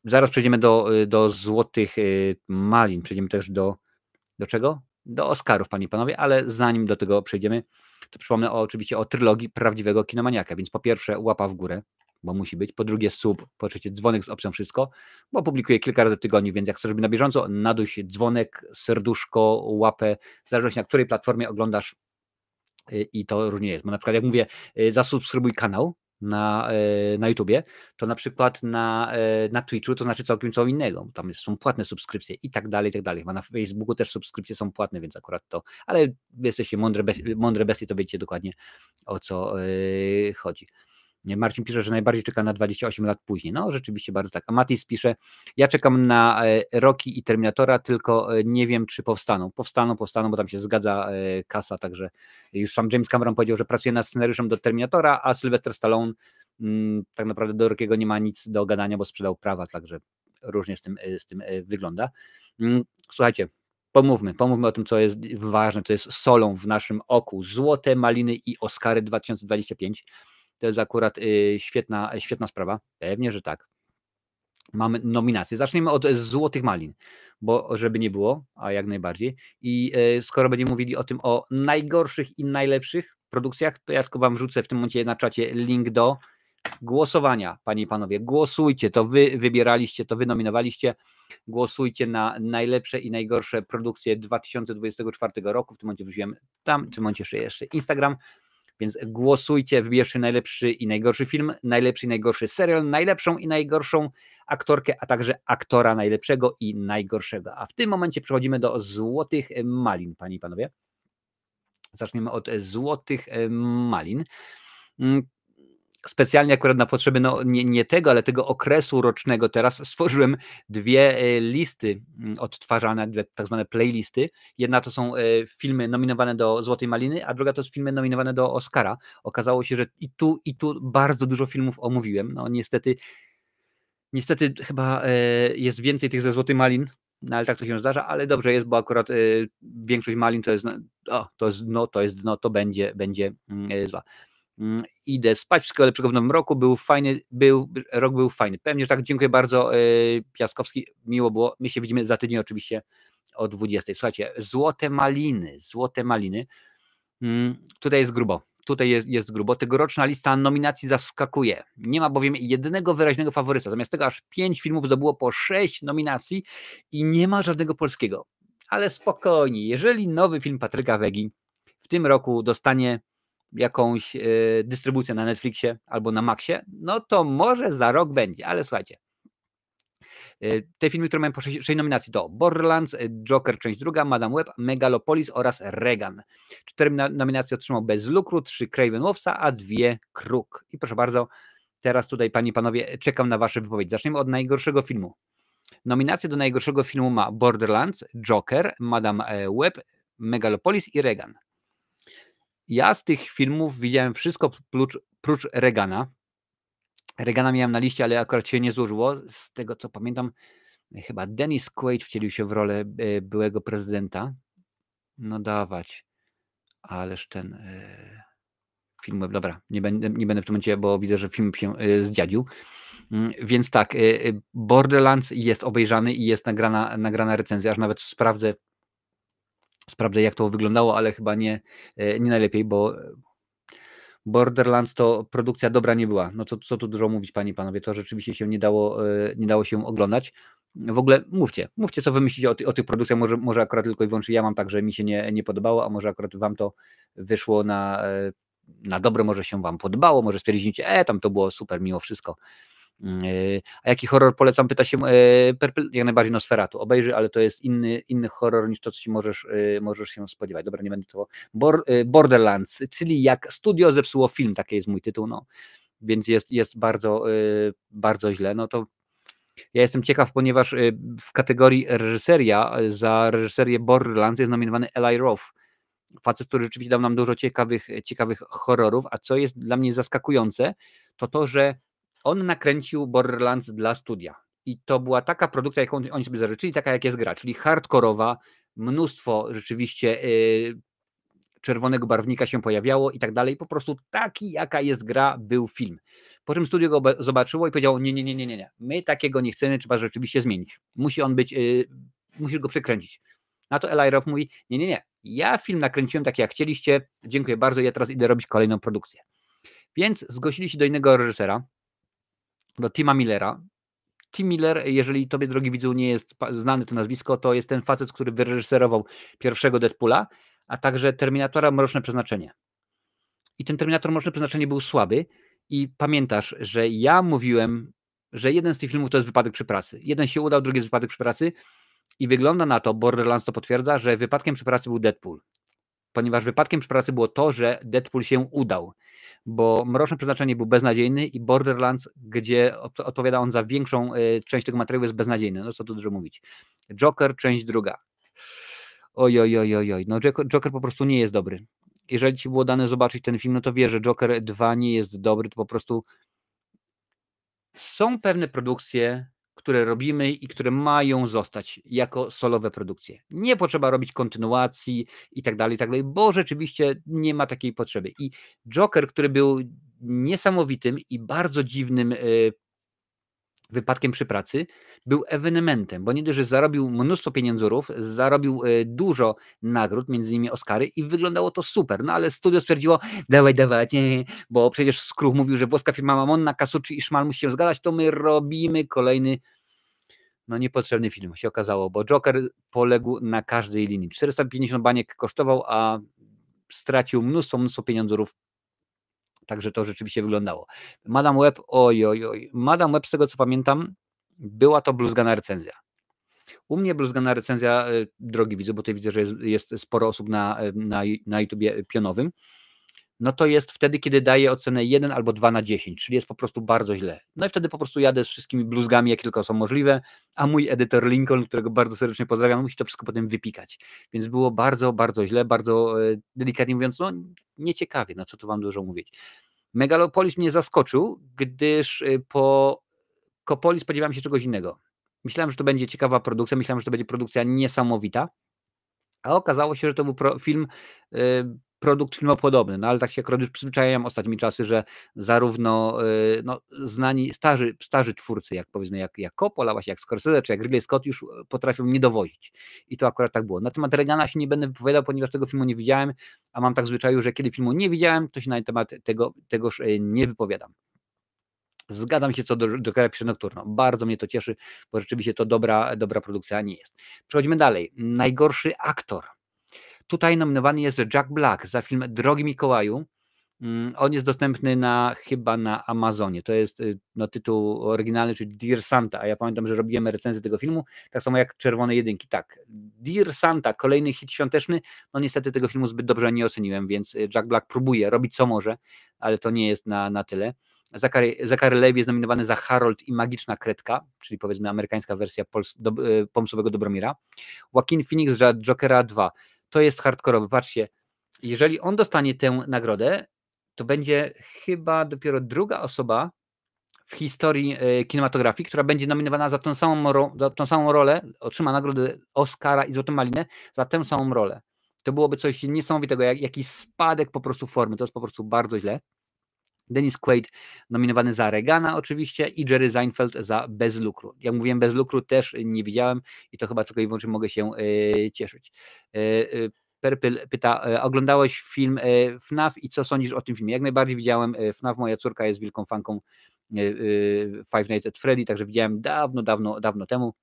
Zaraz przejdziemy do Złotych Malin, przejdziemy też do czego? Do Oscarów, panie i panowie, ale zanim do tego przejdziemy, to przypomnę oczywiście o trylogii Prawdziwego Kinomaniaka, więc po pierwsze łapa w górę, bo musi być, po drugie sub, po trzecie dzwonek z opcją wszystko, bo publikuję kilka razy w tygodniu, więc jak chcesz być na bieżąco, naduś dzwonek, serduszko, łapę, w zależności na której platformie oglądasz i to różnie jest, bo na przykład jak mówię, zasubskrybuj kanał na YouTubie, to na przykład na Twitchu to znaczy całkiem co innego. Tam są płatne subskrypcje i tak dalej, i tak dalej. A na Facebooku też subskrypcje są płatne, więc akurat to, ale wy jesteście mądre bestie, to wiecie dokładnie, o co chodzi. Marcin pisze, że najbardziej czeka na 28 lat później. No rzeczywiście bardzo tak. A Matis pisze, ja czekam na Rocky i Terminatora, tylko nie wiem, czy powstaną. Powstaną, bo tam się zgadza kasa, także już sam James Cameron powiedział, że pracuje nad scenariuszem do Terminatora, a Sylvester Stallone tak naprawdę do Rockiego nie ma nic do gadania, bo sprzedał prawa, także różnie z tym wygląda. Słuchajcie, pomówmy o tym, co jest ważne, co jest solą w naszym oku. Złote Maliny i Oscary 2025. To jest akurat świetna sprawa. Pewnie, że tak. Mamy nominacje. Zacznijmy od Złotych Malin, bo żeby nie było, a jak najbardziej. I skoro będziemy mówili o najgorszych i najlepszych produkcjach, to ja tylko wam wrzucę w tym momencie na czacie link do głosowania, panie i panowie. Głosujcie, to wy wybieraliście, to wy nominowaliście. Głosujcie na najlepsze i najgorsze produkcje 2024 roku. W tym momencie wrzuciłem tam, w tym momencie jeszcze Instagram. Więc głosujcie, wybierzcie najlepszy i najgorszy film, najlepszy i najgorszy serial, najlepszą i najgorszą aktorkę, a także aktora najlepszego i najgorszego. A w tym momencie przechodzimy do Złotych Malin, panie i panowie. Zaczniemy od Złotych Malin. Specjalnie akurat na potrzeby nie tego, ale tego okresu rocznego teraz stworzyłem dwie listy odtwarzane, dwie tak zwane playlisty. Jedna to są filmy nominowane do Złotej Maliny, a druga to są filmy nominowane do Oscara. Okazało się, że i tu bardzo dużo filmów omówiłem. No niestety chyba jest więcej tych ze Złotej Malin, no ale tak to się zdarza, ale dobrze jest, bo akurat większość malin to będzie zła. Idę spać, wszystkiego lepszego w nowym roku, rok był fajny. Pewnie, że tak, dziękuję bardzo, Piaskowski, miło było, my się widzimy za tydzień oczywiście o 20. Słuchajcie, Złote Maliny, tutaj jest grubo, tegoroczna lista nominacji zaskakuje, nie ma bowiem jednego wyraźnego faworyta, zamiast tego aż 5 filmów zdobyło po 6 nominacji i nie ma żadnego polskiego, ale spokojnie, jeżeli nowy film Patryka Wegi w tym roku dostanie jakąś dystrybucję na Netflixie albo na Maxie, no to może za rok będzie, ale słuchajcie. Te filmy, które mają po 6 nominacji to Borderlands, Joker część druga, Madame Web, Megalopolis oraz Regan. 4 nominacje otrzymał Bez lukru, 3 Craven Wolfsa, a 2 Kruk. I proszę bardzo, teraz tutaj panie i panowie, czekam na wasze wypowiedzi. Zaczniemy od najgorszego filmu. Nominacje do najgorszego filmu ma Borderlands, Joker, Madame Web, Megalopolis i Regan. Ja z tych filmów widziałem wszystko prócz Regana. Regana miałem na liście, ale akurat się nie złożyło. Z tego co pamiętam, chyba Dennis Quaid wcielił się w rolę byłego prezydenta. No dawać. Ależ ten film, dobra, nie będę w tym momencie, bo widzę, że film się zdziadził. Więc tak, Borderlands jest obejrzany i jest nagrana recenzja, aż nawet sprawdzę jak to wyglądało, ale chyba nie najlepiej, bo Borderlands to produkcja dobra nie była. No to co tu dużo mówić, panie i panowie, to rzeczywiście się nie dało się oglądać. W ogóle mówcie co wy myślicie o tych produkcjach, może akurat tylko i wyłącznie ja mam tak, że mi się nie podobało, a może akurat wam to wyszło na dobre, może się wam podobało, może stwierdzicie, tam to było super mimo wszystko. A jaki horror polecam? Pyta się Purple, jak najbardziej Nosferatu. Obejrzy, ale to jest inny horror niż to, co się możesz się spodziewać. Dobra, nie będę to. Borderlands, czyli jak studio zepsuło film, taki jest mój tytuł, no. Więc jest bardzo, bardzo źle. No to ja jestem ciekaw, ponieważ w kategorii reżyseria za reżyserię Borderlands jest nominowany Eli Roth. Facet, który rzeczywiście dał nam dużo ciekawych horrorów, a co jest dla mnie zaskakujące, to, że on nakręcił Borderlands dla studia. I to była taka produkcja, jaką oni sobie zażyczyli, taka jak jest gra, czyli hardkorowa, mnóstwo rzeczywiście czerwonego barwnika się pojawiało i tak dalej. Po prostu taki, jaka jest gra, był film. Po czym studio go zobaczyło i powiedziało, nie, my takiego nie chcemy, trzeba rzeczywiście zmienić. Musi on być, musisz go przekręcić. Na to Eli Roth mówi, nie, ja film nakręciłem tak jak chcieliście, dziękuję bardzo, ja teraz idę robić kolejną produkcję. Więc zgłosili się do innego reżysera, do Tima Millera. Tim Miller, jeżeli tobie, drogi widzu, nie jest znane to nazwisko, to jest ten facet, który wyreżyserował pierwszego Deadpoola, a także Terminatora Mroczne Przeznaczenie. I ten Terminator Mroczne Przeznaczenie był słaby i pamiętasz, że ja mówiłem, że jeden z tych filmów to jest wypadek przy pracy. Jeden się udał, drugi jest wypadek przy pracy i wygląda na to, Borderlands to potwierdza, że wypadkiem przy pracy był Deadpool. Ponieważ wypadkiem przy pracy było to, że Deadpool się udał, bo Mroczne Przeznaczenie był beznadziejny i Borderlands, gdzie odpowiada on za większą część tego materiału, jest beznadziejny. No co tu dużo mówić. Joker, część druga. Oj. No Joker po prostu nie jest dobry. Jeżeli ci było dane zobaczyć ten film, no to wiesz, że Joker 2 nie jest dobry, to po prostu są pewne produkcje, które robimy i które mają zostać jako solowe produkcje. Nie potrzeba robić kontynuacji i tak dalej, bo rzeczywiście nie ma takiej potrzeby. I Joker, który był niesamowitym i bardzo dziwnym wypadkiem przy pracy, był ewenementem, bo nie dość, że zarobił mnóstwo pieniędzurów, zarobił dużo nagród, między innymi Oscary i wyglądało to super, no ale studio stwierdziło, dawaj, nie, bo przecież Skruch mówił, że włoska firma Mamonna, Casucci i Szmal musi się zgadzać, to my robimy kolejny niepotrzebny film, się okazało, bo Joker poległ na każdej linii. 450 baniek kosztował, a stracił mnóstwo pieniędzurów. Także to rzeczywiście wyglądało. Madame Web, oj. Madame Web, z tego co pamiętam, była to bluzgana recenzja. U mnie bluzgana recenzja, drogi widzu, bo tutaj widzę, że jest sporo osób na YouTubie pionowym, no to jest wtedy, kiedy daję ocenę 1 albo 2 na 10, czyli jest po prostu bardzo źle. No i wtedy po prostu jadę z wszystkimi bluzgami, jakie tylko są możliwe, a mój edytor Lincoln, którego bardzo serdecznie pozdrawiam, musi to wszystko potem wypikać. Więc było bardzo, bardzo źle, bardzo delikatnie mówiąc, no nieciekawie, no co tu wam dużo mówić. Megalopolis mnie zaskoczył, gdyż po Kopoli spodziewałem się czegoś innego. Myślałem, że to będzie ciekawa produkcja, myślałem, że to będzie produkcja niesamowita, a okazało się, że to był film, produkt filmopodobny, no ale tak się akurat już przyzwyczaiłem ostatnimi czasy, że zarówno znani, starzy twórcy, jak powiedzmy, jak Coppola, właśnie jak Scorsese, czy jak Ridley Scott już potrafią mnie dowozić. I to akurat tak było. Na temat Reagana się nie będę wypowiadał, ponieważ tego filmu nie widziałem, a mam tak w zwyczaju, że kiedy filmu nie widziałem, to się na temat tegoż nie wypowiadam. Zgadzam się co do Jokera Pieśń Nocturno. Bardzo mnie to cieszy, bo rzeczywiście to dobra produkcja nie jest. Przechodzimy dalej. Najgorszy aktor. Tutaj nominowany jest Jack Black za film Drogi Mikołaju. On jest dostępny chyba na Amazonie. To jest no, tytuł oryginalny, czyli Dear Santa, a ja pamiętam, że robiłem recenzję tego filmu, tak samo jak Czerwone Jedynki. Tak, Dear Santa, kolejny hit świąteczny, no niestety tego filmu zbyt dobrze nie oceniłem, więc Jack Black próbuje robić co może, ale to nie jest na tyle. Zachary Levi jest nominowany za Harold i Magiczna Kredka, czyli powiedzmy amerykańska wersja Pomsowego Dobromira. Joaquin Phoenix za Jokera 2. To jest hardkorowy, patrzcie, jeżeli on dostanie tę nagrodę, to będzie chyba dopiero druga osoba w historii kinematografii, która będzie nominowana za tą samą rolę, otrzyma nagrodę Oscara i Złotą Malinę za tę samą rolę. To byłoby coś niesamowitego, jakiś spadek po prostu formy, to jest po prostu bardzo źle. Dennis Quaid nominowany za Reagana oczywiście i Jerry Seinfeld za Bez lukru. Jak mówiłem, Bez lukru też nie widziałem i to chyba tylko i wyłącznie mogę się cieszyć. Perpyl pyta, oglądałeś film FNAF i co sądzisz o tym filmie? Jak najbardziej widziałem FNAF, moja córka jest wielką fanką Five Nights at Freddy, także widziałem dawno temu.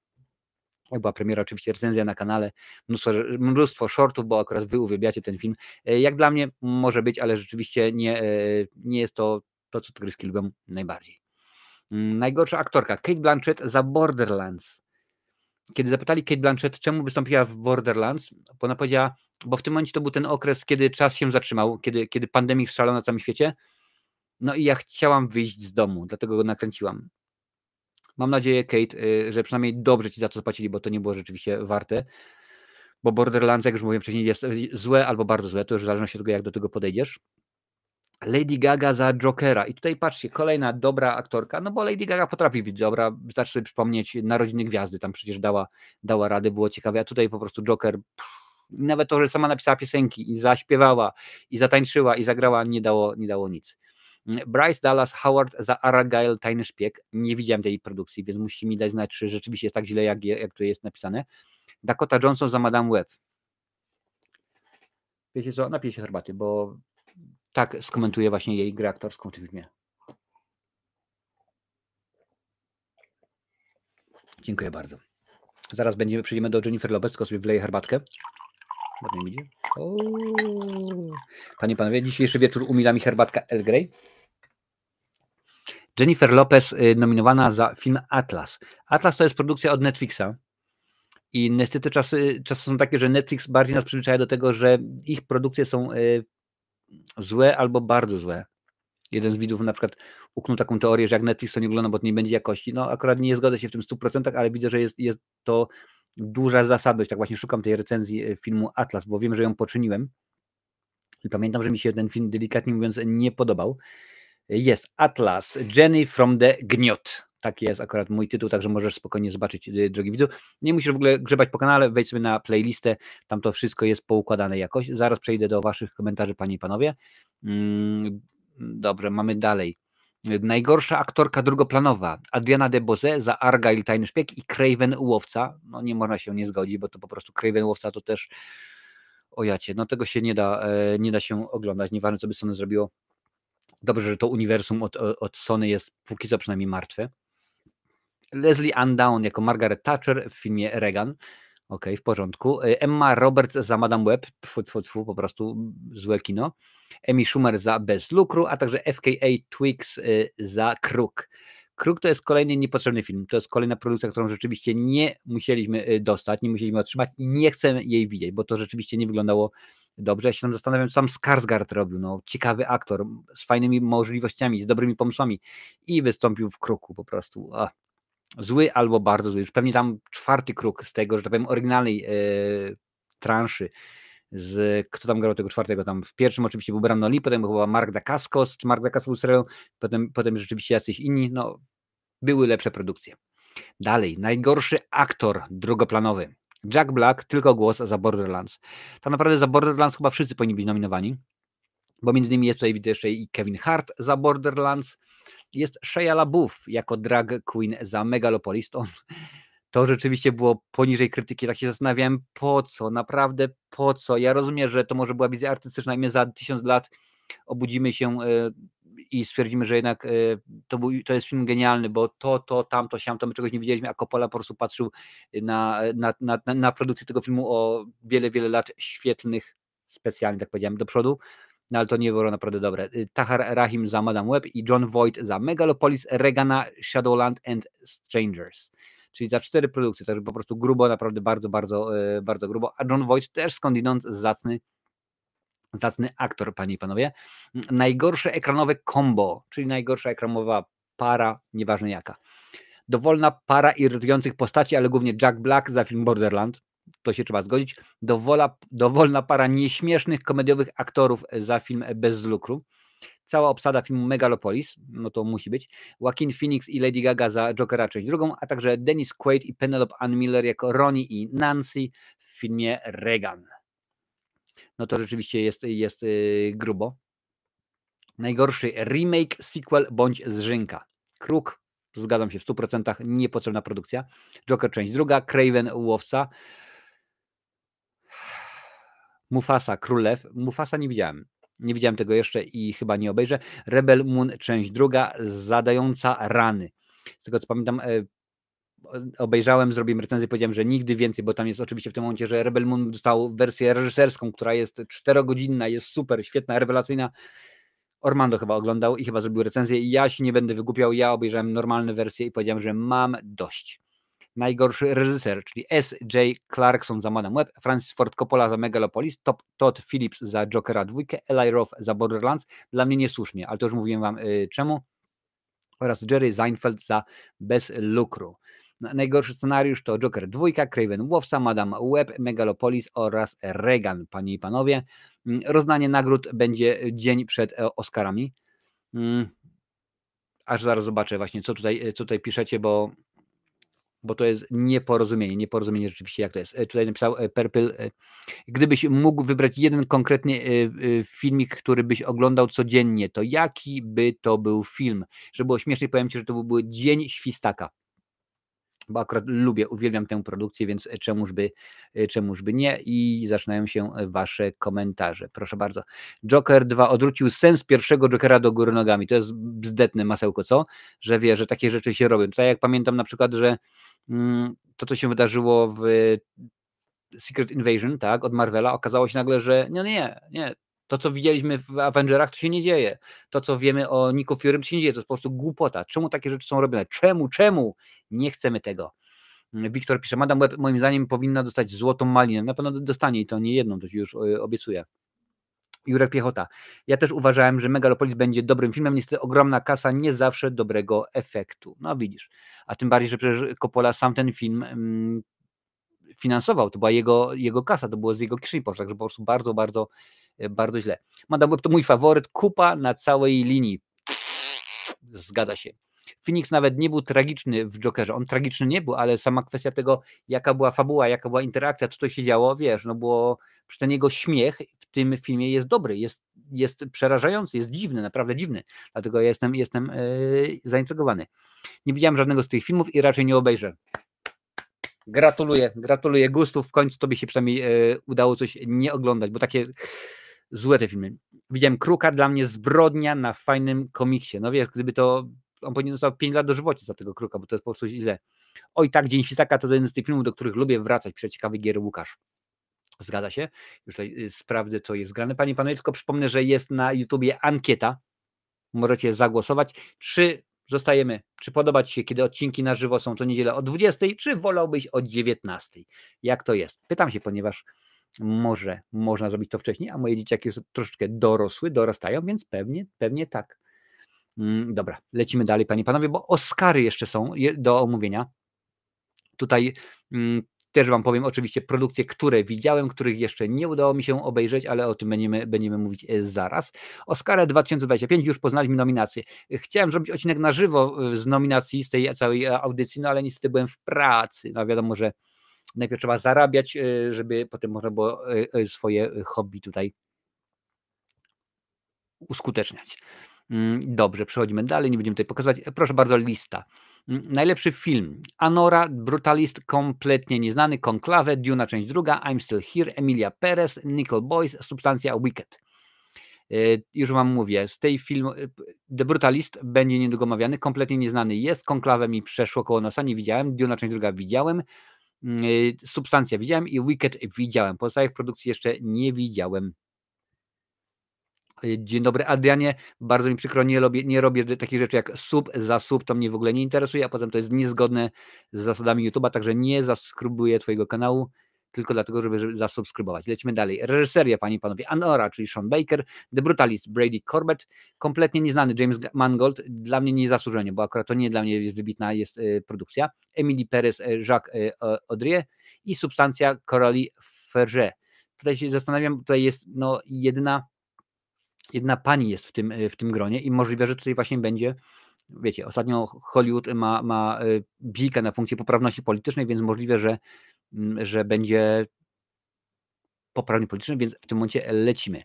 Jak była premiera, oczywiście recenzja na kanale, mnóstwo shortów, bo akurat wy uwielbiacie ten film. Jak dla mnie może być, ale rzeczywiście nie jest to, co tygryski lubią najbardziej. Najgorsza aktorka, Cate Blanchett za Borderlands. Kiedy zapytali Cate Blanchett, czemu wystąpiła w Borderlands, bo ona powiedziała, bo w tym momencie to był ten okres, kiedy czas się zatrzymał, kiedy pandemik strzelał na całym świecie, no i ja chciałam wyjść z domu, dlatego go nakręciłam. Mam nadzieję, Kate, że przynajmniej dobrze ci za to zapłacili, bo to nie było rzeczywiście warte, bo Borderlands, jak już mówiłem wcześniej, jest złe albo bardzo złe, to już w zależności od tego, jak do tego podejdziesz. Lady Gaga za Jokera. I tutaj patrzcie, kolejna dobra aktorka, no bo Lady Gaga potrafi być dobra, wystarczy sobie przypomnieć Narodziny Gwiazdy, tam przecież dała radę, było ciekawe, a tutaj po prostu Joker, nawet to, że sama napisała piosenki i zaśpiewała, i zatańczyła, i zagrała, nie dało nic. Bryce Dallas Howard za Argyle, Tajny Szpieg. Nie widziałem tej produkcji, więc musicie mi dać znać, czy rzeczywiście jest tak źle, jak to jest napisane. Dakota Johnson za Madame Web. Wiecie co, napiję się herbaty, bo tak skomentuję właśnie jej grę aktorską w tym filmie. Dziękuję bardzo. Zaraz przejdziemy do Jennifer Lopez, tylko sobie wleję herbatkę. Ładnie widzi. Panie i panowie, dzisiejszy wieczór umila mi herbatka Earl Grey. Jennifer Lopez nominowana za film Atlas. Atlas to jest produkcja od Netflixa. I niestety czasy są takie, że Netflix bardziej nas przyzwyczaja do tego, że ich produkcje są złe albo bardzo złe. Jeden z widzów na przykład uknął taką teorię, że jak Netflix to nie ogląda, bo to nie będzie jakości. No akurat nie zgodzę się w tym 100%, ale widzę, że jest to duża zasadność. Tak właśnie szukam tej recenzji filmu Atlas, bo wiem, że ją poczyniłem. I pamiętam, że mi się ten film, delikatnie mówiąc, nie podobał. Jest Atlas, Jenny from the Gniot. Taki jest akurat mój tytuł, także możesz spokojnie zobaczyć, drogi widzu. Nie musisz w ogóle grzebać po kanale, wejdź sobie na playlistę, tam to wszystko jest poukładane jakoś. Zaraz przejdę do waszych komentarzy, panie i panowie. Dobrze, mamy dalej. Najgorsza aktorka drugoplanowa, Adriana DeBose za Argyle, Tajny Szpieg i Craven Łowca. No nie można się nie zgodzić, bo to po prostu Craven Łowca to też, ojacie, no tego się nie da się oglądać, nieważne co by Sony zrobiło. Dobrze, że to uniwersum od Sony jest póki co przynajmniej martwe. Leslie Ann Down jako Margaret Thatcher w filmie Reagan. Okej, w porządku. Emma Roberts za Madame Web. Po prostu złe kino. Amy Schumer za Bez lukru, a także FKA Twigs za Kruk. Kruk to jest kolejny niepotrzebny film. To jest kolejna produkcja, którą rzeczywiście nie musieliśmy dostać, nie musieliśmy otrzymać i nie chcemy jej widzieć, bo to rzeczywiście nie wyglądało dobrze. Ja się tam zastanawiam, co tam Skarsgård robił. No, ciekawy aktor, z fajnymi możliwościami, z dobrymi pomysłami i wystąpił w Kruku po prostu. Zły albo bardzo zły. Już pewnie tam czwarty Kruk z tego, że tak powiem, oryginalnej transzy. Kto tam grał tego czwartego? Tam w pierwszym oczywiście był Brandon Lee, potem chyba Mark Dacascos, czy Mark Dacascos był serialem, potem rzeczywiście jacyś inni. No, były lepsze produkcje. Dalej, najgorszy aktor drugoplanowy. Jack Black, tylko głos za Borderlands. Tak naprawdę za Borderlands chyba wszyscy powinni być nominowani, bo między innymi jest tutaj widzę jeszcze i Kevin Hart za Borderlands, jest Shia LaBeouf jako drag queen za Megalopolis. To rzeczywiście było poniżej krytyki, tak się zastanawiałem, po co, naprawdę po co. Ja rozumiem, że to może była wizja artystyczna i my za 1000 lat obudzimy się i stwierdzimy, że jednak to jest film genialny, bo tamto, siamto, my czegoś nie widzieliśmy, a Coppola po prostu patrzył na produkcję tego filmu o wiele lat świetnych, specjalnie tak powiedziałem, do przodu. no ale to nie było naprawdę dobre. Tahar Rahim za Madame Web i John Voight za Megalopolis, Regana, Shadowland and Strangers. Czyli za 4 produkcje, także po prostu grubo, naprawdę bardzo, bardzo, bardzo grubo. A John Voight też skądinąd zacny aktor, panie i panowie. Najgorsze ekranowe combo, czyli najgorsza ekranowa para, nieważne jaka. Dowolna para irytujących postaci, ale głównie Jack Black za film Borderland. To się trzeba zgodzić. Dowolna para nieśmiesznych, komediowych aktorów za film Bez lukru. Cała obsada filmu Megalopolis, no to musi być. Joaquin Phoenix i Lady Gaga za Jokera część drugą, a także Dennis Quaid i Penelope Ann Miller jako Ronnie i Nancy w filmie Regan. No to rzeczywiście jest grubo. Najgorszy remake, sequel bądź zżynka. Kruk, zgadzam się w 100%, niepotrzebna produkcja. Joker część druga, Kraven łowca. Mufasa, Król Lew. Mufasa nie widziałem. Nie widziałem tego jeszcze i chyba nie obejrzę. Rebel Moon część druga, zadająca rany. Z tego co pamiętam, obejrzałem, zrobiłem recenzję, powiedziałem, że nigdy więcej, bo tam jest oczywiście w tym momencie, że Rebel Moon dostał wersję reżyserską, która jest 4-godzinna, jest super, świetna, rewelacyjna. Ormando chyba oglądał i chyba zrobił recenzję i ja się nie będę wygłupiał, ja obejrzałem normalne wersje i powiedziałem, że mam dość. Najgorszy reżyser, czyli S.J. Clarkson za Madame Web, Francis Ford Coppola za Megalopolis, Todd Phillips za Jokera 2, Eli Roth za Borderlands, dla mnie niesłusznie, ale to już mówiłem wam czemu, oraz Jerry Seinfeld za Bez lukru. Najgorszy scenariusz to Joker 2, Kraven łowca, Madame Web, Megalopolis oraz Regan, panie i panowie. Rozdanie nagród będzie dzień przed Oscarami. Aż zaraz zobaczę właśnie, co tutaj piszecie, bo to jest nieporozumienie rzeczywiście, jak to jest. Tutaj napisał Purple, gdybyś mógł wybrać jeden konkretny filmik, który byś oglądał codziennie, to jaki by to był film? Żeby było śmiesznie, powiem ci, że to był Dzień Świstaka. Bo akurat uwielbiam tę produkcję, więc czemuż by nie, i zaczynają się wasze komentarze. Proszę bardzo. Joker 2 odwrócił sens pierwszego Jokera do góry nogami. To jest bzdetne masełko, co? Że wie, że takie rzeczy się robią. Tutaj jak pamiętam na przykład, że to, co się wydarzyło w Secret Invasion, tak, od Marvela, okazało się nagle, że nie. To, co widzieliśmy w Avengerach, to się nie dzieje. To, co wiemy o Nico Fury, to się nie dzieje. To jest po prostu głupota. Czemu takie rzeczy są robione? Czemu? Nie chcemy tego. Wiktor pisze, Madame Web moim zdaniem powinna dostać złotą malinę. Na pewno dostanie i to nie jedną, to ci już obiecuję. Jurek Piechota. Ja też uważałem, że Megalopolis będzie dobrym filmem. Niestety ogromna kasa, nie zawsze dobrego efektu. No widzisz. A tym bardziej, że przecież Coppola sam ten film finansował. To była jego kasa, to było z jego kieszeni poszło. Także po prostu bardzo, bardzo, bardzo źle. Madame Web to mój faworyt. Kupa na całej linii. Zgadza się. Phoenix nawet nie był tragiczny w Jokerze. On tragiczny nie był, ale sama kwestia tego, jaka była fabuła, jaka była interakcja, co to się działo, wiesz, no było, przy ten jego śmiech w tym filmie jest dobry, jest przerażający, jest dziwny, naprawdę dziwny. Dlatego ja jestem zaintrygowany. Nie widziałem żadnego z tych filmów i raczej nie obejrzę. Gratuluję gustów, w końcu tobie się przynajmniej udało coś nie oglądać, bo takie złe te filmy. Widziałem Kruka, dla mnie zbrodnia na fajnym komiksie. No wiesz, gdyby to on powinien dostał 5 lat dożywocia za tego Kruka, bo to jest po prostu źle. Oj tak, Dzień Świstaka to jeden z tych filmów, do których lubię wracać. Ciekawy gier Łukasz. Zgadza się. Już tutaj sprawdzę, co jest grane. Panie i panowie, tylko przypomnę, że jest na YouTubie ankieta. Możecie zagłosować. Czy zostajemy, czy podoba ci się, kiedy odcinki na żywo są co niedzielę o 20, czy wolałbyś o 19? Jak to jest? Pytam się, ponieważ może można zrobić to wcześniej, a moje dzieciaki już troszeczkę dorastają, więc pewnie tak. Dobra, lecimy dalej, panie i panowie, bo Oscary jeszcze są do omówienia. Tutaj też wam powiem oczywiście produkcje, które widziałem, których jeszcze nie udało mi się obejrzeć, ale o tym będziemy mówić zaraz. Oscary 2025, już poznaliśmy nominacje. Chciałem zrobić odcinek na żywo z nominacji, z tej całej audycji, no ale niestety byłem w pracy. No wiadomo, że najpierw trzeba zarabiać, żeby potem można było swoje hobby tutaj uskuteczniać. Dobrze, przechodzimy dalej, nie będziemy tutaj pokazywać. Proszę bardzo, lista. Najlepszy film: Anora, Brutalist, kompletnie nieznany, Conclave, Duna część druga, I'm Still Here, Emilia Perez, Nickel Boys, Substancja, Wicked. Już wam mówię, z tej filmu The Brutalist będzie niedługo omawiany, kompletnie nieznany jest, Conclave mi przeszło koło nosa, nie widziałem, Duna część druga widziałem, Substancja widziałem i Wicked widziałem. Pozostałych produkcji jeszcze nie widziałem. Dzień dobry, Adrianie. Bardzo mi przykro, nie robię takich rzeczy jak sub za sub, to mnie w ogóle nie interesuje, a potem to jest niezgodne z zasadami YouTube'a, także nie zasubskrybuję twojego kanału, tylko dlatego, żeby zasubskrybować. Lecimy dalej. Reżyseria, panie i panowie, Anora, czyli Sean Baker, The Brutalist, Brady Corbett, kompletnie nieznany James Mangold, dla mnie niezasłużenie, bo akurat to nie dla mnie jest wybitna produkcja, Emily Perez, Jacques Audrey i Substancja Coralie Ferget. Tutaj się zastanawiam, tutaj jest jedna pani jest w tym gronie i możliwe, że tutaj właśnie będzie, wiecie, ostatnio Hollywood ma bzikę na punkcie poprawności politycznej, więc możliwe, że będzie poprawnie polityczny, więc w tym momencie lecimy.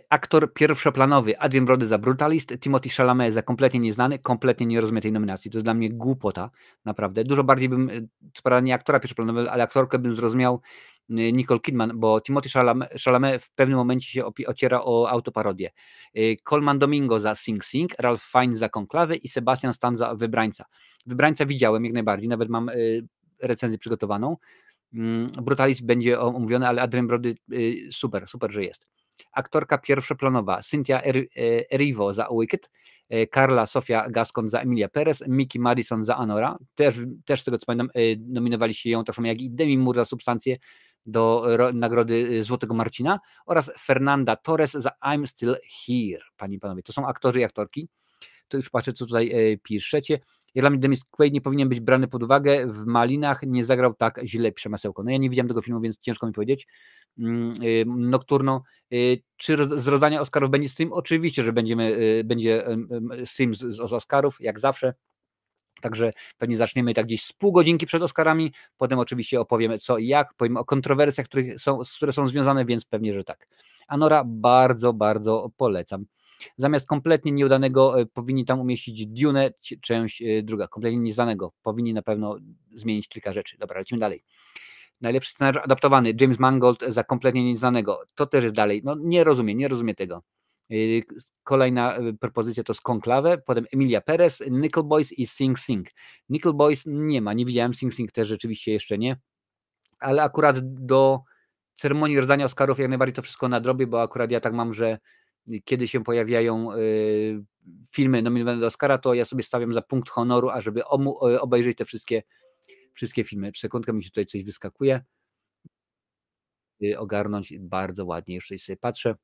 Aktor pierwszoplanowy Adrien Brody za Brutalist, Timothée Chalamet za kompletnie nieznany, kompletnie nie rozumiem tej nominacji. To jest dla mnie głupota, naprawdę. Dużo bardziej bym, co prawda nie aktora pierwszoplanowego, ale aktorkę bym zrozumiał Nicole Kidman, bo Timothée Chalamet w pewnym momencie się ociera o autoparodię. Colman Domingo za Sing Sing, Ralph Fiennes za Konklawę i Sebastian Stan za Wybrańca. Wybrańca widziałem jak najbardziej, nawet mam recenzję przygotowaną. Brutalist będzie omówiony, ale Adrien Brody super, że jest. Aktorka pierwszoplanowa Cynthia Erivo za Wicked, Carla Sofia Gascon za Emilia Perez, Mickey Madison za Anora, też z tego co pamiętam nominowali się ją tak samo jak i Demi Moore za Substancję do nagrody Złotego Marcina oraz Fernanda Torres za I'm Still Here. Panie i panowie, to są aktorzy i aktorki. To już patrzę, co tutaj piszecie. Jak dla mnie Dennis Quaid nie powinien być brany pod uwagę. W Malinach nie zagrał tak źle Przemasełko. No ja nie widziałem tego filmu, więc ciężko mi powiedzieć. Nocturno. Czy z rozdania Oscarów będzie stream? Oczywiście, że będzie stream z Oscarów, jak zawsze. Także pewnie zaczniemy tak gdzieś z pół godzinki przed Oscarami, potem oczywiście opowiemy co i jak, powiemy o kontrowersjach, które są związane, więc pewnie, że tak. Anora bardzo, bardzo polecam. Zamiast kompletnie nieudanego powinni tam umieścić Dune, część druga, kompletnie nieznanego. Powinni na pewno zmienić kilka rzeczy. Dobra, lecimy dalej. Najlepszy scenariusz adaptowany, James Mangold za kompletnie nieznanego. To też jest dalej. No nie rozumiem tego. Kolejna propozycja to z Konklawę, potem Emilia Perez, Nickel Boys i Sing Sing. Nickel Boys nie widziałem, Sing Sing też rzeczywiście jeszcze nie, ale akurat do ceremonii rozdania Oscarów jak najbardziej to wszystko nadrobię, bo akurat ja tak mam, że kiedy się pojawiają filmy nominowane do Oscara, to ja sobie stawiam za punkt honoru, ażeby obejrzeć te wszystkie filmy. Sekundkę mi się tutaj coś wyskakuje. Ogarnąć bardzo ładnie, jeszcze sobie patrzę.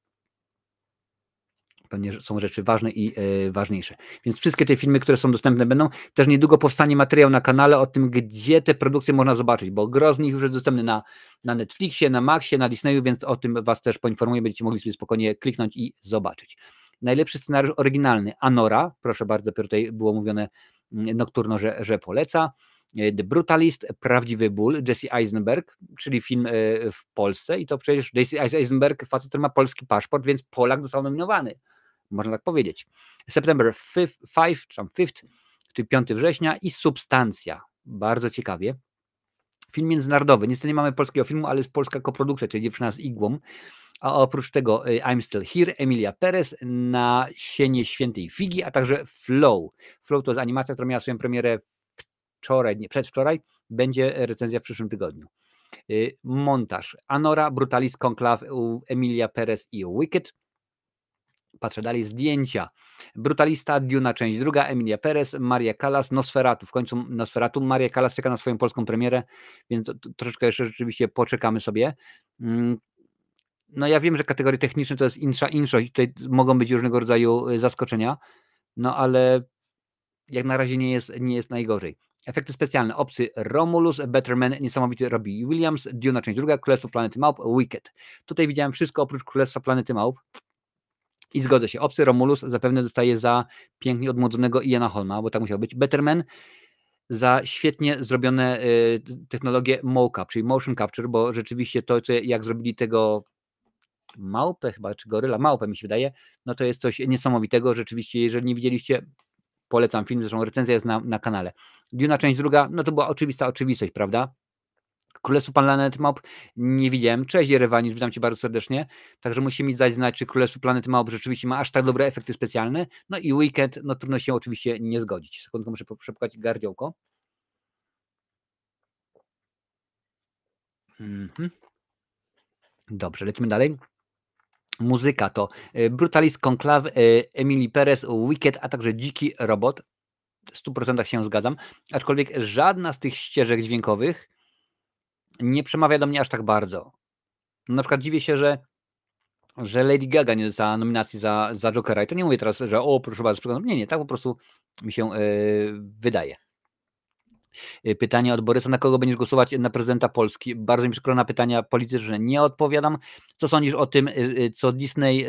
Pewnie są rzeczy ważne i ważniejsze. Więc wszystkie te filmy, które są dostępne będą. Też niedługo powstanie materiał na kanale o tym, gdzie te produkcje można zobaczyć, bo gro z nich już jest dostępny na Netflixie, na Maxie, na Disneyu, więc o tym was też poinformuję. Będziecie mogli sobie spokojnie kliknąć i zobaczyć. Najlepszy scenariusz oryginalny Anora, proszę bardzo, tutaj było mówione Nocturno, że poleca. The Brutalist, Prawdziwy ból, Jesse Eisenberg, czyli film w Polsce i to przecież Jesse Eisenberg, facet, który ma polski paszport, więc Polak został nominowany. Można tak powiedzieć. September 5th, czyli 5 września i Substancja. Bardzo ciekawie. Film międzynarodowy. Niestety nie mamy polskiego filmu, ale jest polska koprodukcja, czyli Dziewczyna z igłą. A oprócz tego I'm Still Here, Emilia Perez, Nasienie Świętej Figi, a także Flow. Flow to jest animacja, która miała swoją premierę przedwczoraj. Będzie recenzja w przyszłym tygodniu. Montaż. Anora, Brutalist, Conclave, Emilia Perez i Wicked. Patrzę dalej, zdjęcia. Brutalista, Duna, część druga, Emilia Perez, Maria Callas, Nosferatu. W końcu Nosferatu. Maria Callas czeka na swoją polską premierę, więc troszeczkę jeszcze rzeczywiście poczekamy sobie. No ja wiem, że kategorie techniczne to jest inszość, tutaj mogą być różnego rodzaju zaskoczenia, no ale jak na razie nie jest najgorzej. Efekty specjalne. Obcy Romulus, Better Man, niesamowity Robbie Williams, Duna, część druga, Królestwo Planety Małp, Wicked. Tutaj widziałem wszystko oprócz Królestwa Planety Małp. I zgodzę się, obcy Romulus zapewne dostaje za pięknie odmłodzonego Iana Holma, bo tak musiał być. Betterman za świetnie zrobione technologie mocap, czyli motion capture, bo rzeczywiście to, jak zrobili tego małpę chyba, czy goryla, małpę mi się wydaje, no to jest coś niesamowitego. Rzeczywiście, jeżeli nie widzieliście, polecam film, zresztą recenzja jest na kanale. Duna, część druga, no to była oczywista oczywistość, prawda? Królestwo Planety Małp nie widziałem. Cześć Jerewani, witam cię bardzo serdecznie. Także musimy mi dać znać, czy Królestwo Planety Małp rzeczywiście ma aż tak dobre efekty specjalne. No i Weekend, no trudno się oczywiście nie zgodzić. Sekundkę, muszę przepukać gardziołko. Dobrze, lecimy dalej. Muzyka to Brutalist, Conclave, Emily Perez, Wicked, a także Dziki Robot. W 100% się zgadzam, aczkolwiek żadna z tych ścieżek dźwiękowych nie przemawia do mnie aż tak bardzo. Na przykład dziwię się, że Lady Gaga nie dostała nominacji za Jokera. I to nie mówię teraz, że o, proszę bardzo, nie, tak po prostu mi się wydaje. Pytanie od Borysa, na kogo będziesz głosować na prezydenta Polski? Bardzo mi przykro, na pytania polityczne nie odpowiadam. Co sądzisz o tym, co Disney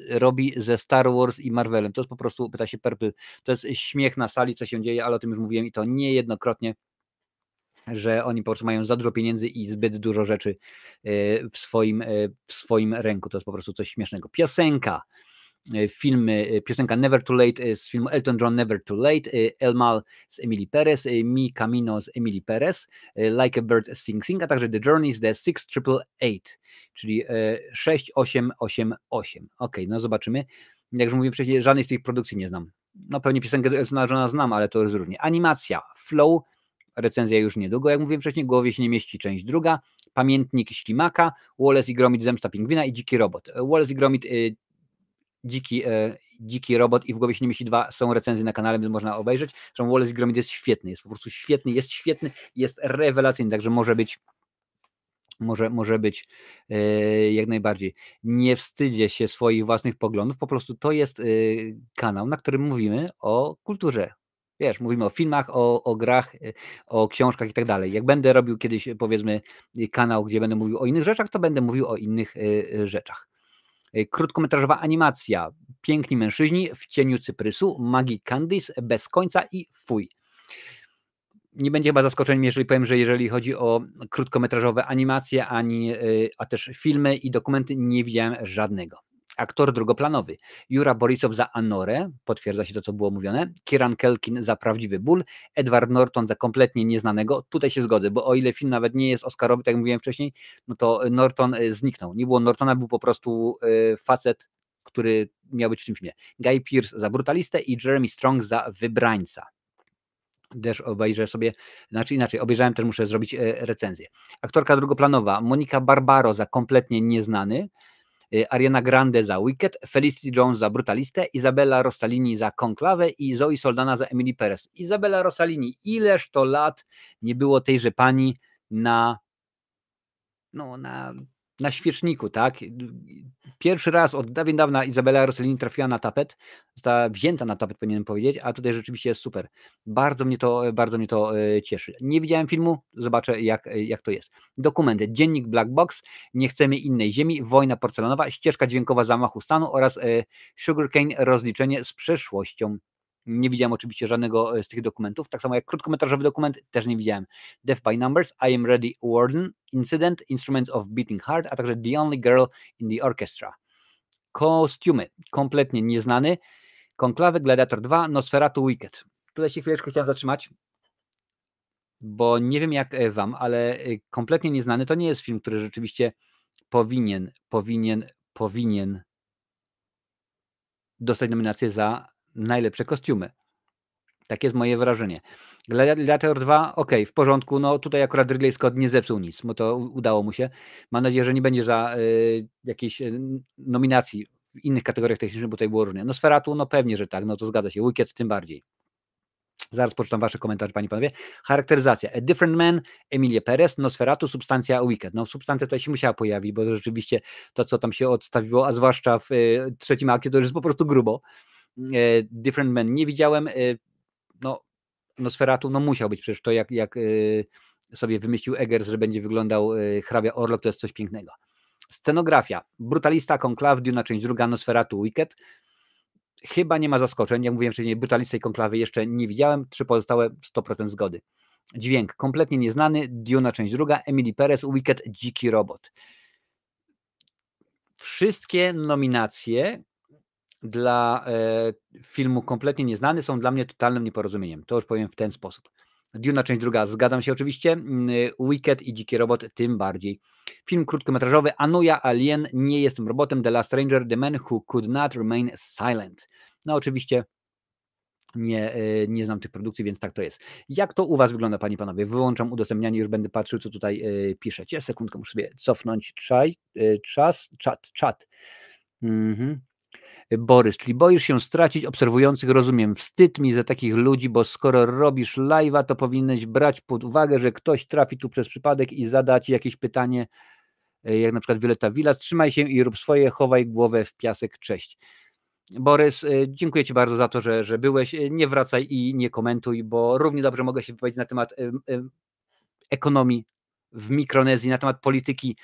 robi ze Star Wars i Marvelem? To jest po prostu, pyta się Purple, to jest śmiech na sali, co się dzieje, ale o tym już mówiłem i to niejednokrotnie, że oni po prostu mają za dużo pieniędzy i zbyt dużo rzeczy w swoim ręku. To jest po prostu coś śmiesznego. Piosenka Never Too Late z filmu Elton John, Never Too Late, El Mal z Emily Perez, Mi Camino z Emily Perez, Like a Bird Sing Sing, a także The Journeys, The 6888, czyli 6888. Okej, no zobaczymy. Jak już mówiłem wcześniej, żadnej z tych produkcji nie znam. No pewnie piosenkę Eltona Johna znam, ale to jest różnie. Animacja, Flow, recenzja już niedługo, jak mówiłem wcześniej, Głowie się nie mieści, część druga, Pamiętnik Ślimaka, Wallace i Gromit, Zemsta Pingwina i Dziki Robot. Wallace i Gromit, Dziki Robot i W Głowie się nie mieści 2 są recenzje na kanale, więc można obejrzeć, że Wallace i Gromit jest świetny, jest po prostu świetny, jest rewelacyjny, także może być jak najbardziej. Nie wstydzę się swoich własnych poglądów, po prostu to jest kanał, na którym mówimy o kulturze. Wiesz, mówimy o filmach, o grach, o książkach i tak dalej. Jak będę robił kiedyś, powiedzmy, kanał, gdzie będę mówił o innych rzeczach, to będę mówił o innych rzeczach. Krótkometrażowa animacja, Piękni mężczyźni, W cieniu cyprysu, Magii Candice, Bez końca i Fuj. Nie będzie chyba zaskoczeniem, jeżeli powiem, że jeżeli chodzi o krótkometrażowe animacje, a też filmy i dokumenty, nie widziałem żadnego. Aktor drugoplanowy. Jura Borisow za Anorę, potwierdza się to, co było mówione. Kieran Culkin za Prawdziwy ból. Edward Norton za Kompletnie nieznanego. Tutaj się zgodzę, bo o ile film nawet nie jest oscarowy, tak jak mówiłem wcześniej, no to Norton zniknął. Nie było Nortona, był po prostu facet, który miał być w tym filmie. Guy Pearce za Brutalistę i Jeremy Strong za Wybrańca. Też obejrzę sobie, inaczej, obejrzałem, też muszę zrobić recenzję. Aktorka drugoplanowa, Monika Barbaro za Kompletnie nieznany, Ariana Grande za Wicked, Felicity Jones za Brutalistę, Izabella Rossellini za Conclave i Zoe Saldana za Emily Perez. Izabella Rossellini, ileż to lat nie było tejże pani na świeczniku, tak? Pierwszy raz od dawien dawna Izabella Rossellini trafiła na tapet, została wzięta na tapet, powinienem powiedzieć, a tutaj rzeczywiście jest super. Bardzo mnie to cieszy. Nie widziałem filmu, zobaczę jak to jest. Dokumenty, Dziennik Black Box, Nie chcemy innej ziemi, Wojna porcelanowa, Ścieżka dźwiękowa zamachu stanu oraz Sugarcane, rozliczenie z przeszłością. Nie widziałem oczywiście żadnego z tych dokumentów, tak samo jak krótkometrażowy dokument też nie widziałem. Death by Numbers, I Am Ready Warden, Incident, Instruments of Beating Heart, a także The Only Girl in the Orchestra. Kostiumy, kompletnie nieznany. Konklawy, Gladiator 2, Nosferatu, Wicked. Tutaj się chwileczkę chciałem zatrzymać, bo nie wiem jak wam, ale kompletnie nieznany to nie jest film, który rzeczywiście powinien dostać nominację za najlepsze kostiumy. Tak jest moje wrażenie. Gladiator 2, w porządku, no tutaj akurat Ridley Scott nie zepsuł nic, bo to udało mu się. Mam nadzieję, że nie będzie za jakiejś nominacji w innych kategoriach technicznych, bo tutaj było różnie. Nosferatu, no pewnie, że tak, no to zgadza się. Wicked tym bardziej. Zaraz poczytam wasze komentarze, panie i panowie. Charakteryzacja. A Different Man, Emilia Perez, Nosferatu, Substancja, Wicked. No substancja tutaj się musiała pojawić, bo rzeczywiście to, co tam się odstawiło, a zwłaszcza w trzecim akcie, to już jest po prostu grubo. Different Man nie widziałem. Nosferatu, no musiał być przecież to, jak sobie wymyślił Eggers, że będzie wyglądał hrabia Orlok, to jest coś pięknego. Scenografia. Brutalista, Konklaw, Duna, część druga, Nosferatu, Wicked. Chyba nie ma zaskoczeń, jak mówiłem wcześniej, Brutalista i Konklawy jeszcze nie widziałem, 3 pozostałe 100% zgody. Dźwięk, kompletnie nieznany, Duna, część druga, Emily Perez, Wicked, Dziki Robot. Wszystkie nominacje dla filmu kompletnie nieznany są dla mnie totalnym nieporozumieniem. To już powiem w ten sposób. Duna, część druga, zgadzam się oczywiście. Wicked i Dziki Robot tym bardziej. Film krótkometrażowy Anuja, Alien, Nie jestem robotem, The Last Stranger, The Man Who Could Not Remain Silent. No oczywiście nie znam tych produkcji, więc tak to jest. Jak to u was wygląda, panie i panowie? Wyłączam udostępnianie, już będę patrzył, co tutaj piszecie. Sekundkę, muszę sobie cofnąć czat. Mhm. Borys, czyli boisz się stracić obserwujących, rozumiem. Wstyd mi za takich ludzi, bo skoro robisz live'a, to powinieneś brać pod uwagę, że ktoś trafi tu przez przypadek i zada ci jakieś pytanie, jak na przykład Violeta Villas. Trzymaj się i rób swoje, chowaj głowę w piasek, cześć. Borys, dziękuję Ci bardzo za to, że byłeś. Nie wracaj i nie komentuj, bo równie dobrze mogę się wypowiedzieć na temat ekonomii w Mikronezji, na temat polityki